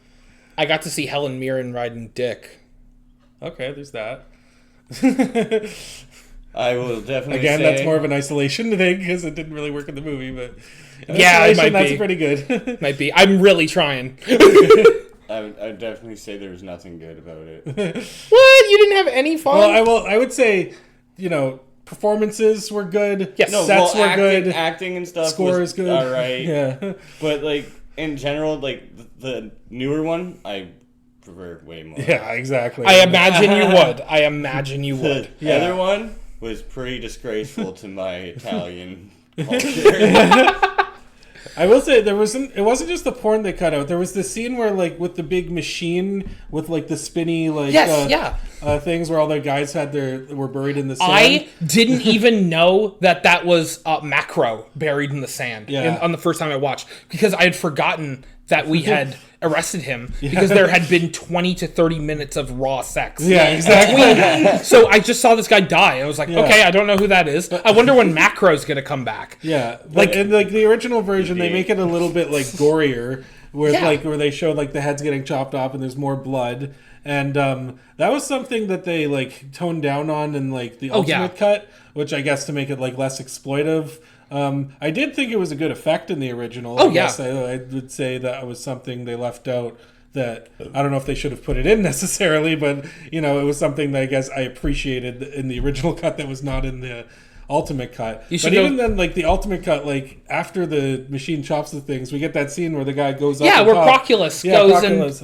I got to see Helen Mirren riding Dick.
Okay, there's that.
I will definitely
Again,
say...
that's more of an isolation thing, because it didn't really work in the movie, but...
Yeah, it might
that's
be.
pretty good.
Might be. I'm really trying.
I would definitely say there was nothing good about it.
What? You didn't have any fun?
Well, I would say, performances were good.
Yes.
No,
Sets were
acting,
good.
acting and stuff
Score
was
is good.
all right.
Yeah.
But, like, in general, like, the newer one, I prefer way more.
Yeah, exactly.
I imagine you would.
The other one was pretty disgraceful to my Italian culture.
I will say it wasn't just the porn they cut out. There was the scene where, like, with the big machine with, like, the spinny, like, things where all the guys were buried in the sand.
I didn't even know that was macro buried in the sand on the first time I watched, because I had forgotten that we had arrested him because there had been 20 to 30 minutes of raw sex.
Yeah, exactly.
So I just saw this guy die. I was like, okay, I don't know who that is. I wonder when Macro's going to come back.
Yeah. In the original version, they make it a little bit, like, gorier, where they show, like, the heads getting chopped off and there's more blood. And that was something that they, like, toned down on in, like, the ultimate cut, which I guess to make it, like, less exploitive. I did think it was a good effect in the original. I guess I would say that was something they left out that I don't know if they should have put it in necessarily, but it was something that I guess I appreciated in the original cut that was not in the ultimate cut. But even then, like, the ultimate cut, like, after the machine chops the things, we get that scene where the guy goes up.
Yeah, where
top.
Proculus goes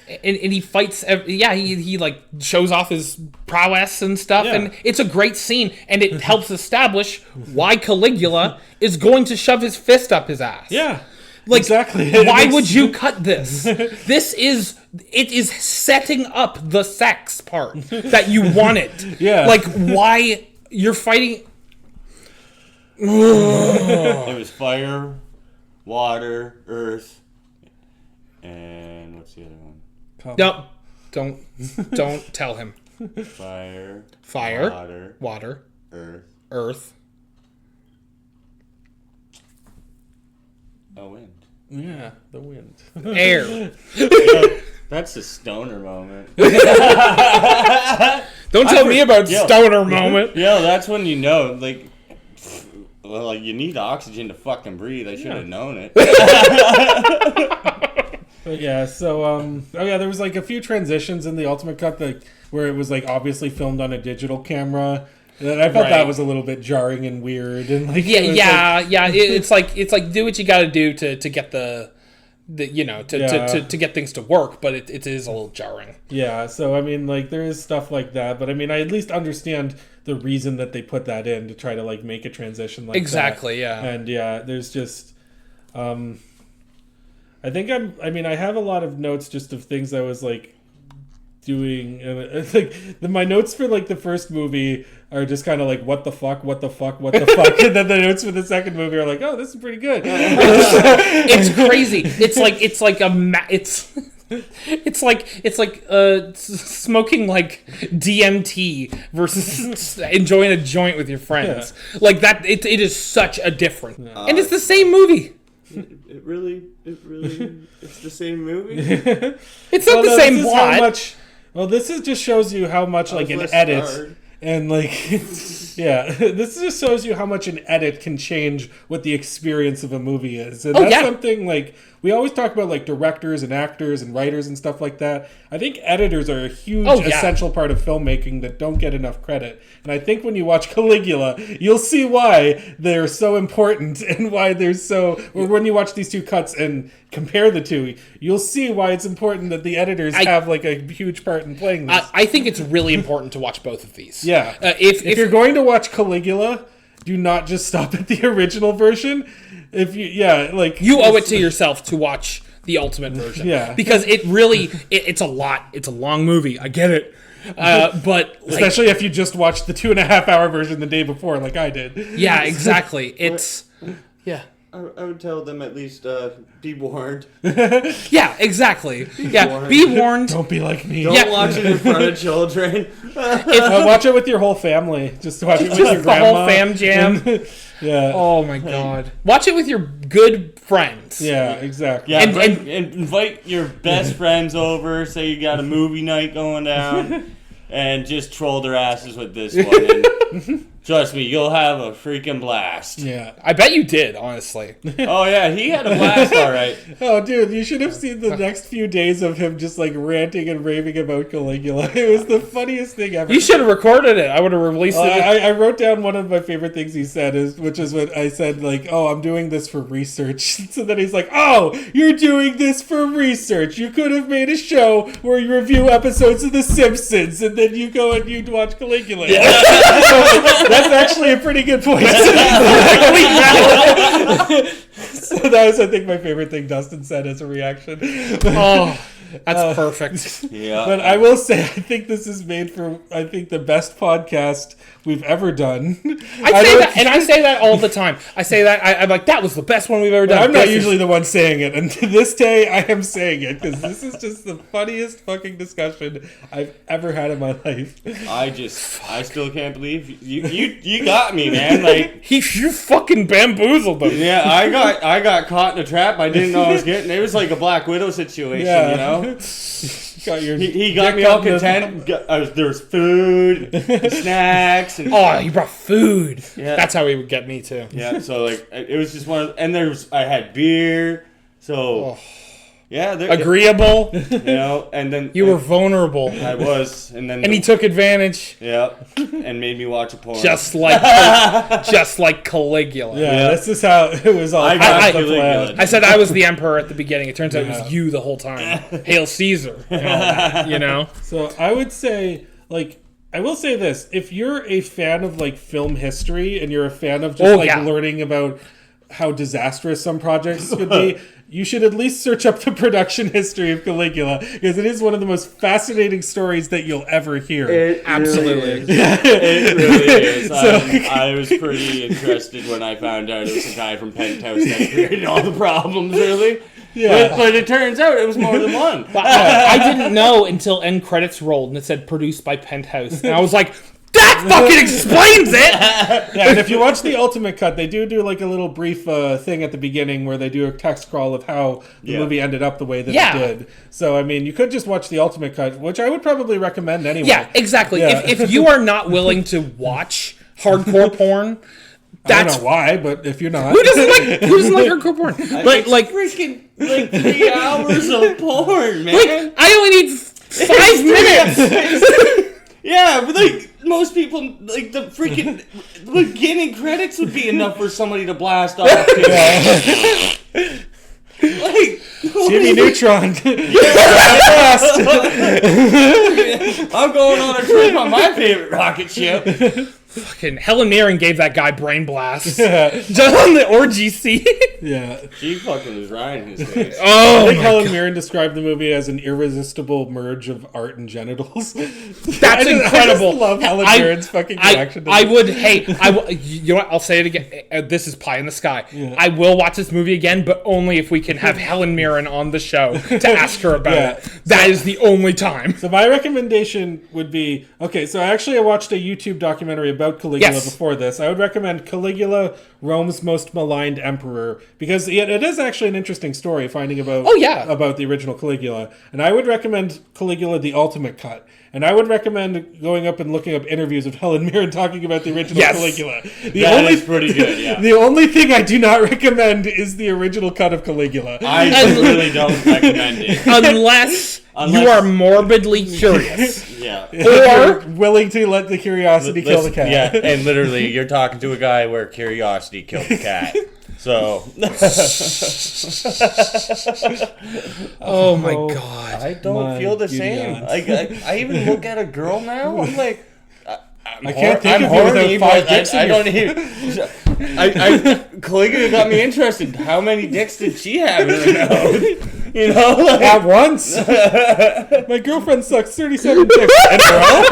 and he fights. He like shows off his prowess and stuff, and it's a great scene, and it helps establish why Caligula is going to shove his fist up his ass.
Yeah,
like,
exactly.
Why would you cut this? It is setting up the sex part that you want it.
Yeah,
like, why you're fighting?
It was fire, water, earth, and what's the other one?
No, don't tell him.
Fire,
water, earth.
Wind.
Yeah, the wind.
Air.
That's a stoner moment.
Don't tell me about stoner moment.
Yeah, that's when you know, like, you need oxygen to fucking breathe. I should have known it.
But yeah, so there was, like, a few transitions in the ultimate cut where it was, like, obviously filmed on a digital camera. And I felt that was a little bit jarring and weird, and like
it's like do what you got to do to get to get things to work, but it is a little jarring. Yeah,
so I mean, like, there is stuff like that, but I mean, I at least understand the reason that they put that in to try to, like, make a transition like
exactly,
that.
Yeah.
And there's just I think I have a lot of notes just of things I was, like, doing, and like my notes for, like, the first movie are just kind of like, what the fuck, and then the notes for the second movie are like, oh, this is pretty good.
It's crazy. It's It's like smoking like DMT versus enjoying a joint with your friends. Yeah. Like that, it is such a difference, and it's the same movie.
It really, it's the same movie.
It's not the same plot.
This just shows you how much like an edit. Hard. And like, yeah, this just shows you how much an edit can change what the experience of a movie is. And that's something like, we always talk about like directors and actors and writers and stuff like that. I think editors are a huge essential part of filmmaking that don't get enough credit. And I think when you watch Caligula, you'll see why they're so important and why they're so, or when you watch these two cuts and compare the two, you'll see why it's important that the editors have like a huge part in playing this.
I think it's really important to watch both of these.
Yeah. If you're going to watch Caligula, do not just stop at the original version. You
owe it to yourself to watch the ultimate version.
Yeah.
Because it really, it's a lot. It's a long movie. I get it. But
especially if you just watched the 2.5 hour version the day before, like I did.
Yeah, exactly.
I would tell them at least be warned.
Yeah, exactly. Be warned.
Don't be like me.
Don't watch it in front of children.
Watch it with your whole family. Just watch it with your grandma.
The whole fam jam.
Yeah.
Oh my god. Watch it with your good friends.
Yeah, exactly.
Yeah, and invite your best friends over. Say you got a movie night going down, and just troll their asses with this one. And trust me, you'll have a freaking blast.
Yeah.
I bet you did, honestly.
Oh, yeah, he had a blast, all right.
Oh, dude, you should have seen the next few days of him just, like, ranting and raving about Caligula. It was the funniest thing ever.
You should have recorded it. I would have released it.
I wrote down one of my favorite things he said, which is what I said, like, oh, I'm doing this for research. So then he's like, oh, you're doing this for research. You could have made a show where you review episodes of The Simpsons, and then you go and you watch Caligula. Yeah. That's actually a pretty good point. So that was, I think, my favorite thing Dustin said as a reaction.
Oh, that's perfect.
Yeah.
But I will say, I think this is made for, I think, the best podcast we've ever done.
I say that all the time. I say that, I'm like, that was the best one we've ever done.
I'm not usually the one saying it, and to this day, I am saying it, because this is just the funniest fucking discussion I've ever had in my life.
I still can't believe you got me, man. Like,
you fucking bamboozled them.
Yeah, I got caught in a trap I didn't know I was getting. It was like a Black Widow situation, you know? He got me all content. There's food, snacks. And,
he brought food. Yeah. That's how he would get me too.
Yeah, so like it was just one of, and I had beer, so yeah,
agreeable.
You know, and then
you were vulnerable.
I was, and
he took advantage.
Yeah, and made me watch a porn,
just like Caligula.
Yeah, this is how it was all.
I said I was the emperor at the beginning. It turns out it was you the whole time. Hail Caesar, and all that, you know.
So I would say, like, I will say this: if you're a fan of like film history and you're a fan of just learning about how disastrous some projects could be, you should at least search up the production history of Caligula, because it is one of the most fascinating stories that you'll ever hear.
Absolutely.
It really is. I was pretty interested when I found out it was a guy from Penthouse that created all the problems, really. Yeah. But it turns out it was more than one.
I didn't know until end credits rolled and it said produced by Penthouse. And I was like, that fucking explains it!
Yeah, and if you watch the ultimate cut, they do like a little brief thing at the beginning where they do a text crawl of how the movie ended up the way that it did. So, I mean, you could just watch the ultimate cut, which I would probably recommend anyway.
Yeah, exactly. Yeah. If you are not willing to watch hardcore porn...
I don't know why, but if you're not,
who doesn't like hardcore porn?
Like freaking 3 hours of porn, man.
Like, I only need 5 minutes.
Yeah, but like most people, like the freaking beginning credits would be enough for somebody to blast off. Like
Jimmy Neutron.
I'm going on a trip on my favorite rocket ship.
Fucking Helen Mirren gave that guy brain blasts. Just on the orgy scene.
Yeah.
She fucking was riding his face.
I think Helen Mirren described the movie as an irresistible merge of art and genitals.
That's incredible.
I just love Helen Mirren's fucking reaction to
you know what? I'll say it again. This is pie in the sky. Yeah. I will watch this movie again, but only if we can have Helen Mirren on the show to ask her about it. That is the only time.
So my recommendation would be, so I watched a YouTube documentary about Caligula before this. I would recommend Caligula, Rome's Most Maligned Emperor, because it is actually an interesting story finding about the original Caligula. And I would recommend Caligula, the Ultimate Cut. And I would recommend going up and looking up interviews of Helen Mirren talking about the original Caligula.
That is pretty good, yeah.
The only thing I do not recommend is the original cut of Caligula.
I really don't recommend it.
Unless you are morbidly curious.
Yeah.
Or willing to let the curiosity kill the cat.
Yeah, and literally, you're talking to a guy where curiosity killed the cat. So.
Oh my god.
I don't feel the same. I even look at a girl now. I'm like,
I can't think of you without 5 dicks.
I don't even. Caligula got me interested. How many dicks did she have in her nose? You know, like,
at once. My girlfriend sucks 37 dicks in a row.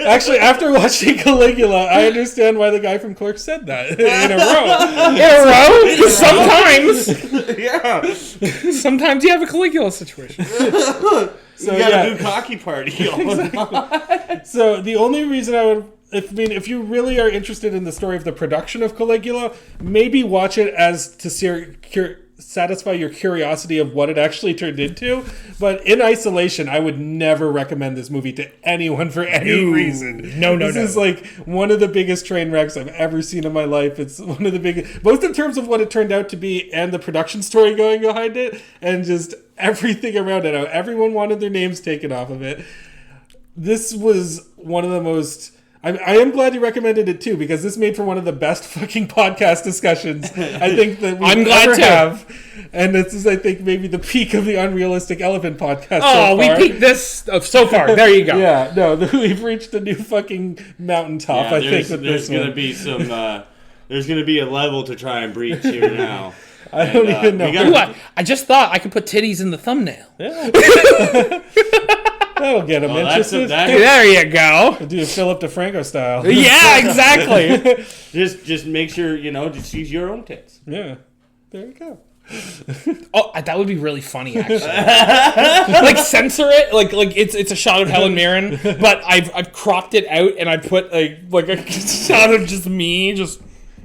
Actually, after watching Caligula, I understand why the guy from Clerks said that in a row.
Sometimes.
Yeah.
Sometimes you have a Caligula situation.
So you gotta do cocky party.
So the only reason I would, if you really are interested in the story of the production of Caligula, maybe watch it as to satisfy your curiosity of what it actually turned into. But in isolation, I would never recommend this movie to anyone for any reason.
No.
This is like one of the biggest train wrecks I've ever seen in my life. It's one of the biggest, both in terms of what it turned out to be and the production story going behind it, and just everything around it. How everyone wanted their names taken off of it. This was one of the most... I am glad you recommended it too, because this made for one of the best fucking podcast discussions I think that we ever have. And this is, I think, maybe the peak of the Unrealistic Elephant Podcast.
Oh, we peaked this so far. There you go.
Yeah, no, we've reached a new fucking mountaintop. I think with
there's
this
gonna be some. There's gonna be a level to try and breach here now.
I don't even know.
I just thought I could put titties in the thumbnail.
Yeah. That'll get them interested.
There you go.
We'll do a Philip DeFranco style.
Yeah, exactly.
just make sure, just use your own tits.
Yeah. There you go.
Oh, that would be really funny, actually. Like, censor it. Like it's a shot of Helen Mirren, but I've cropped it out and I put like a shot of just me, just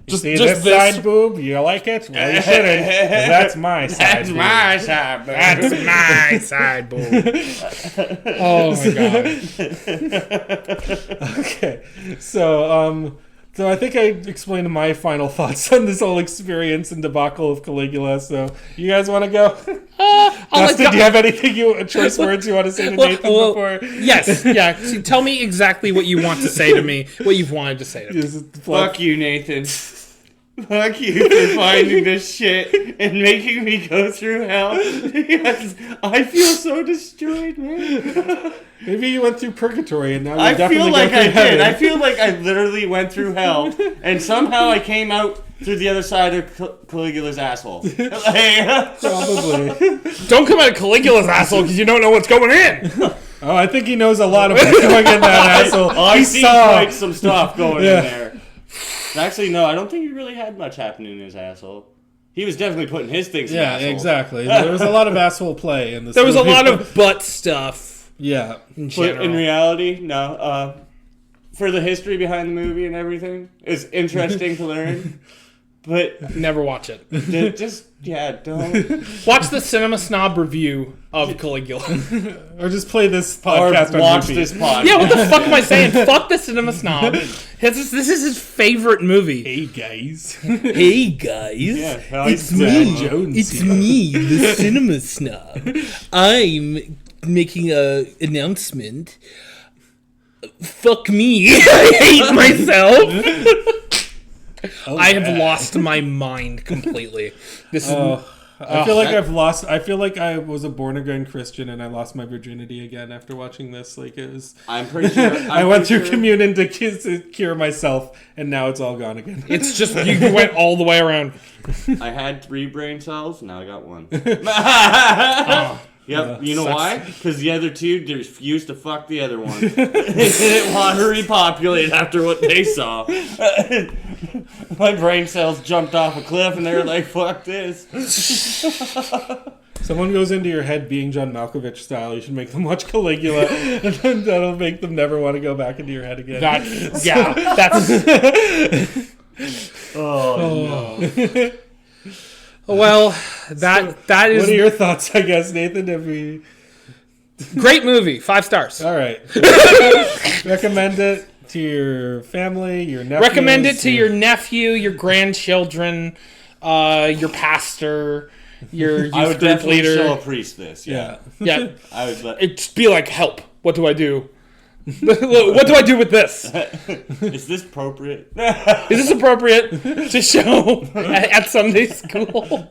see this side boob? You like it? Well, you shouldn't. That's my side boob.
My side boob.
That's my side boob. Oh my god.
Okay, so I think I explained my final thoughts on this whole experience and debacle of Caligula. So you guys want to go? Dustin, do you have anything choice words you want to say to Nathan before?
Yes, yeah. So tell me exactly what you want to say to me. What you've wanted to say to me.
Fuck you, Nathan. Fuck you for finding this shit and making me go through hell. Yes, I feel so destroyed, man.
Maybe you went through purgatory and now you're
I
definitely
feel like I
heaven.
did. I feel like I literally went through hell and somehow I came out through the other side of Caligula's asshole.
Probably.
Don't come out of Caligula's asshole because you don't know what's going in.
Oh, I think he knows a lot of what's going in that asshole.
I see quite some stuff going in there. Actually, no, I don't think he really had much happening in his asshole. He was definitely putting his things in his asshole. Yeah,
exactly. There was a lot of asshole play in this
movie. There was a lot of butt stuff.
Yeah.
But in reality, no. For the history behind the movie and everything, it's interesting to learn. But
never watch it.
Don't.
Watch the Cinema Snob review of Caligula.
Or just play this podcast.
Or watch this podcast.
Yeah, what the fuck am I saying? Fuck the Cinema Snob. This is his favorite movie.
Hey, guys.
Hey, guys.
Yeah,
it's me,
Jones.
It's me, the Cinema Snob. I'm making an announcement. Fuck me. I hate myself. I have lost my mind completely. This is
I feel like I've lost. I feel like I was a born again Christian and I lost my virginity again after watching this. Like it was.
I'm pretty sure.
I went through communion to cure myself, and now it's all gone again.
It's just you went all the way around.
I had 3 brain cells. Now I got 1. Yep. You know why? Because the other 2 refused to fuck the other one. They didn't want to repopulate after what they saw. My brain cells jumped off a cliff and they were like, fuck this.
Someone goes into your head being John Malkovich style, you should make them watch Caligula, and then that'll make them never want to go back into your head again.
That's
Oh, no.
well, that is...
What are your thoughts, I guess, Nathan?
Great movie, 5 stars.
All right. Recommend it to your family, your nephews.
Recommend it to your nephew, your grandchildren, your pastor, your youth
I would
group
definitely
leader.
show a priest this. Yeah. I would let...
It'd be like, help. What do I do? What do I do with this?
Is this appropriate?
Is this appropriate to show at Sunday school?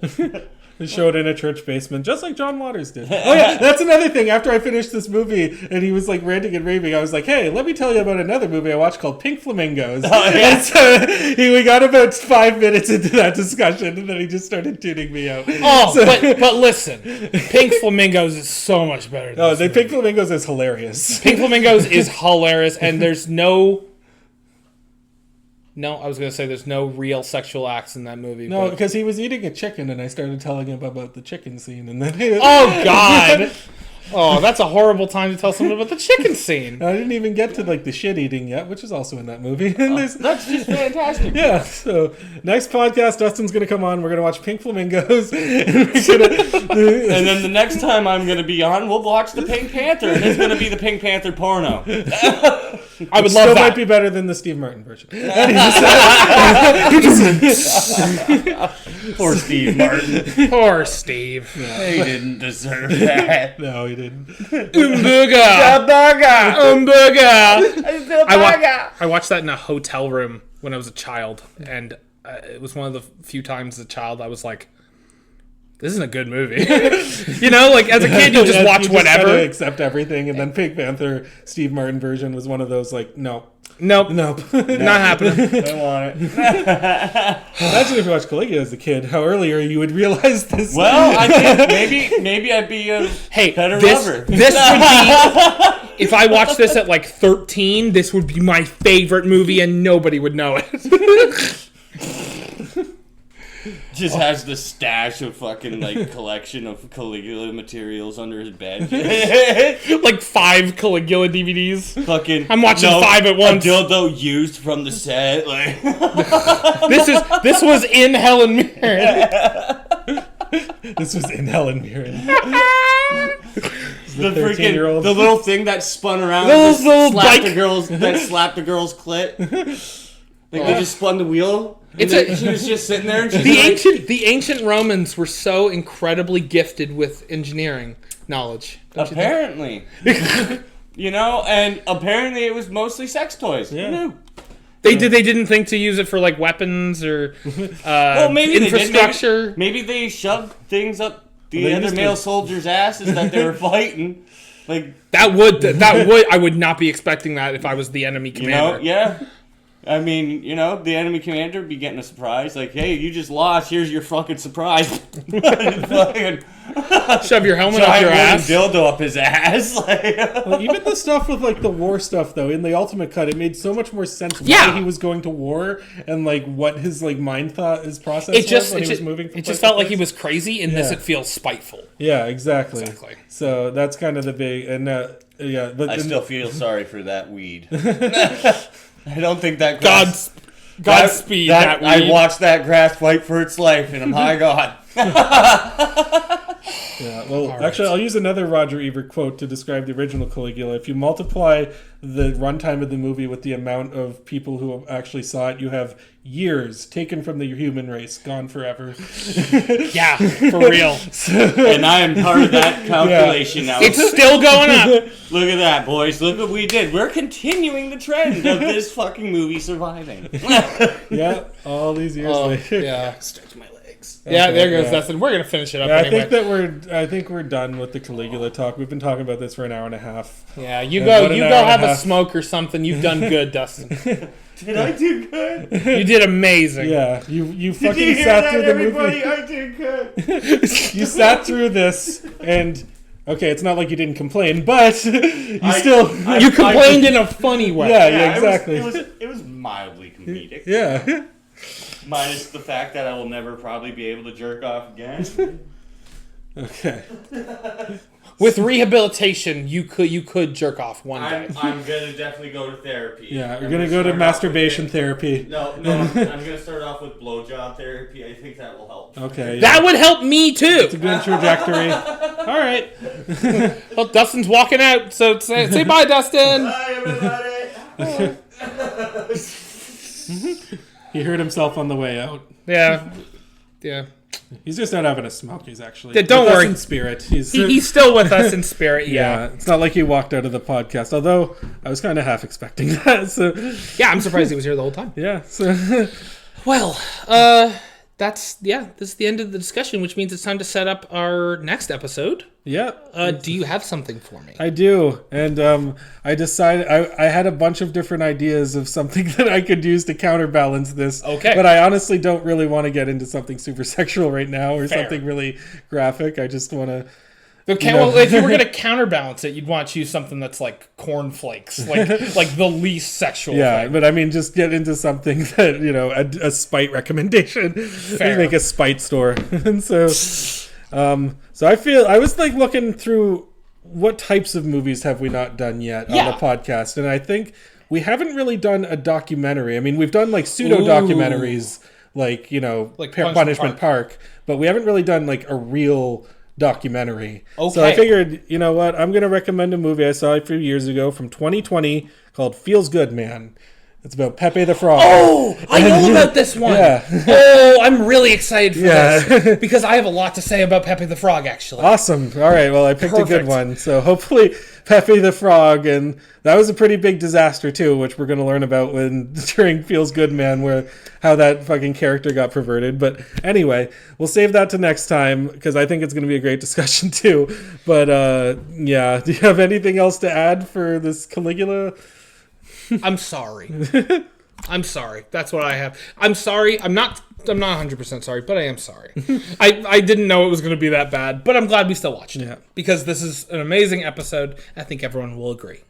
They show it in a church basement, just like John Waters did. Oh yeah, that's another thing. After I finished this movie, and he was like ranting and raving, I was like, "Hey, let me tell you about another movie I watched called Pink Flamingos."
Oh, yeah.
And so we got about 5 minutes into that discussion, and then he just started tuning me out.
Oh, but listen, Pink Flamingos is so much better. Than
Pink Flamingos is hilarious.
Pink Flamingos is hilarious, and there's no. No, I was going to say there's no real sexual acts in that movie.
No, because he was eating a chicken, and I started telling him about the chicken scene, and then
oh God! Oh, that's a horrible time to tell someone about the chicken scene.
I didn't even get to like the shit eating yet, which is also in that movie.
That's just fantastic.
Yeah. So next podcast, Dustin's gonna come on. We're gonna watch Pink Flamingos, and
then the next time I'm gonna be on, we'll watch the Pink Panther, and it's gonna be the Pink Panther porno.
I would love
still
that.
Might be better than the Steve Martin version.
Poor Steve Martin.
Poor Steve.
Yeah. He didn't deserve that.
No, he didn't.
Umburger. I watched that in a hotel room when I was a child, and it was one of the few times as a child I was like, this isn't a good movie. You know, like as a kid, you just watch whatever.
Kind of accept everything, and then Pink Panther, Steve Martin version was one of those like, nope.
Not happening.
I want it.
Imagine
if you watched Caligula as a kid, how earlier you would realize this.
Well, I think maybe I'd be a better lover.
This would be, if I watched this at like 13, this would be my favorite movie and nobody would know it.
Just has the stash of fucking like collection of Caligula materials under his bed.
Like 5 Caligula DVDs.
Fucking.
I'm watching 5 at once.
A dildo used from the set. Like.
This was in Helen Mirren.
This was in Helen Mirren.
The freaking the little thing that spun around
that
slapped the girl's clit. Like they just spun the wheel. She was just sitting there. And
the ancient Romans were so incredibly gifted with engineering knowledge.
Apparently, you know, and apparently it was mostly sex toys.
Yeah.
Who knew?
They didn't think to use it for like weapons or
well, maybe
infrastructure.
Maybe they shoved things up the other male soldiers' asses that they were fighting. Like
that would I would not be expecting that if I was the enemy commander.
You know, yeah. I mean, you know, the enemy commander would be getting a surprise. Like, hey, you just lost. Here's your fucking surprise.
Shove your helmet up your ass.
Dildo up his ass.
Well, even the stuff with, like, the war stuff, though, in the Ultimate Cut, it made so much more sense why he was going to war and, like, what his, like, mind thought, his process was when he was moving from
It just felt like he was crazy. In this, it feels spiteful.
Yeah, exactly. So that's kind of the big... And, but
I still feel sorry for that weed. I don't think that
Godspeed that weed.
I watched that grass fight for its life, and my God.
Yeah, well, actually, I'll use another Roger Ebert quote to describe the original Caligula. If you multiply the runtime of the movie with the amount of people who actually saw it, you have years taken from the human race, gone forever.
Yeah, for real.
And I am part of that calculation now.
It's still going up.
Look at that, boys. Look what we did. We're continuing the trend of this fucking movie surviving.
Yeah, all these years later.
Yeah.
Stretch my legs. 6.
Yeah,
Okay,
there goes
yeah.
Dustin. We're gonna finish it up
Yeah,
anyway.
I think we're done with the Caligula talk. We've been talking about this for an hour and a half.
Yeah, you
And
go.
what an
You
hour
go
and a
have a
half.
smoke or something. You've done good, Dustin.
Did I do good?
You did amazing.
Yeah, you
Did you
fucking
hear
sat
that,
through the
everybody?
movie.
I did good.
You sat through this, and okay, it's not like you didn't complain, but you
You complained in a funny way.
Yeah, exactly.
It was mildly comedic.
Yeah.
Minus the fact that I will never probably be able to jerk off again.
Okay.
With rehabilitation, you could jerk off one day.
I'm gonna definitely go to therapy.
Yeah, we're gonna go to masturbation therapy.
No, I'm gonna start off with blowjob therapy. I think that will help.
Okay.
That would help me too.
It's a good trajectory. All right.
Well, Dustin's walking out, so say bye, Dustin.
Bye, everybody.
He hurt himself on the way out.
Yeah.
He's just not having a smoke. He's actually
Don't
with us
worry.
in spirit. He's
He's still with us in spirit.
yeah. It's not like he walked out of the podcast. Although I was kind of half expecting that. So
Yeah, I'm surprised he was here the whole time.
yeah. So
Well, this is the end of the discussion, which means it's time to set up our next episode.
yeah.
Do you have something for me?
I do, and I decided I had a bunch of different ideas of something that I could use to counterbalance this.
Okay.
But I honestly don't really want to get into something super sexual right now or
Fair.
something really graphic. I just want to.
Okay, well, if you were going to counterbalance it, you'd want to choose something that's like cornflakes, like the least sexual
Yeah,
thing.
but I mean, just get into something that a spite recommendation.
Fair.
Make a spite store, and so I was like looking through what types of movies have we not done yet on
Yeah.
the podcast, and I think we haven't really done a documentary. I mean, we've done like pseudo documentaries, like
Like
Punishment Park, but we haven't really done like a real documentary.
Okay.
So I figured, you know what, I'm going to recommend a movie I saw a few years ago from 2020 called Feels Good Man. It's about Pepe the Frog.
Oh, I know about this one.
Yeah.
Oh, I'm really excited for
Yeah.
this because I have a lot to say about Pepe the Frog, actually.
Awesome. All right, well, I picked a
Perfect.
good one. So hopefully Pepe the Frog, and that was a pretty big disaster too, which we're going to learn about during Feels Good Man, where how that fucking character got perverted. But anyway, we'll save that to next time because I think it's going to be a great discussion too. But yeah, do you have anything else to add for this Caligula?
I'm sorry. I'm sorry. That's what I have. I'm sorry. I'm not 100% sorry, but I am sorry. I didn't know it was going to be that bad, but I'm glad we still watched it.
Yeah.
Because this is an amazing episode. I think everyone will agree.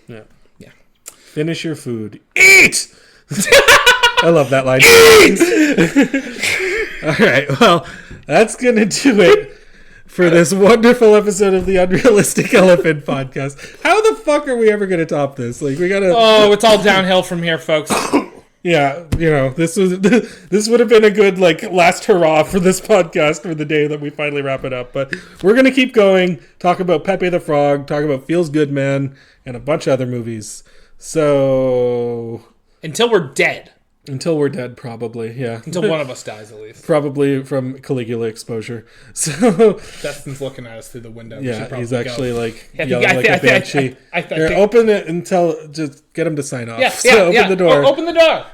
Yeah.
Yeah.
Finish your food. Eat! I love that line. Eat! All right, well, that's going to do it for this wonderful episode of the Unrealistic Elephant Podcast. How the fuck are we ever going to top this? Like, we got to...
Oh, it's all downhill from here, folks.
Yeah, this would have been a good, like, last hurrah for this podcast for the day that we finally wrap it up. But we're going to keep going, talk about Pepe the Frog, talk about Feels Good Man, and a bunch of other movies. So...
Until we're dead.
Until we're dead, probably, yeah.
Until one of us dies, at least.
Probably from Caligula exposure. So,
Dustin's looking at us through the window. We should
yeah,
probably
he's actually
go.
like
I think-
yelling
I
like
think-
a
I think-
banshee.
I
Here,
think-
open it and just get him to sign off.
Yeah,
So
yeah.
open the door.
Oh, open the door.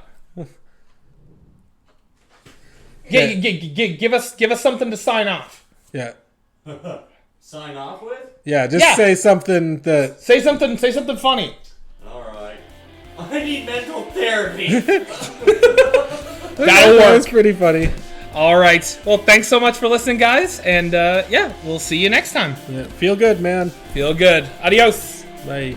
Give us something to sign off.
Yeah.
Sign off with?
Yeah, just
Yeah.
say something that...
Say something funny.
Alright. I need mental therapy.
That'll
That
work.
was pretty funny.
All right. Well, thanks so much for listening, guys. And yeah, we'll see you next time.
Yeah, feel good, man.
Feel good. Adios.
Bye.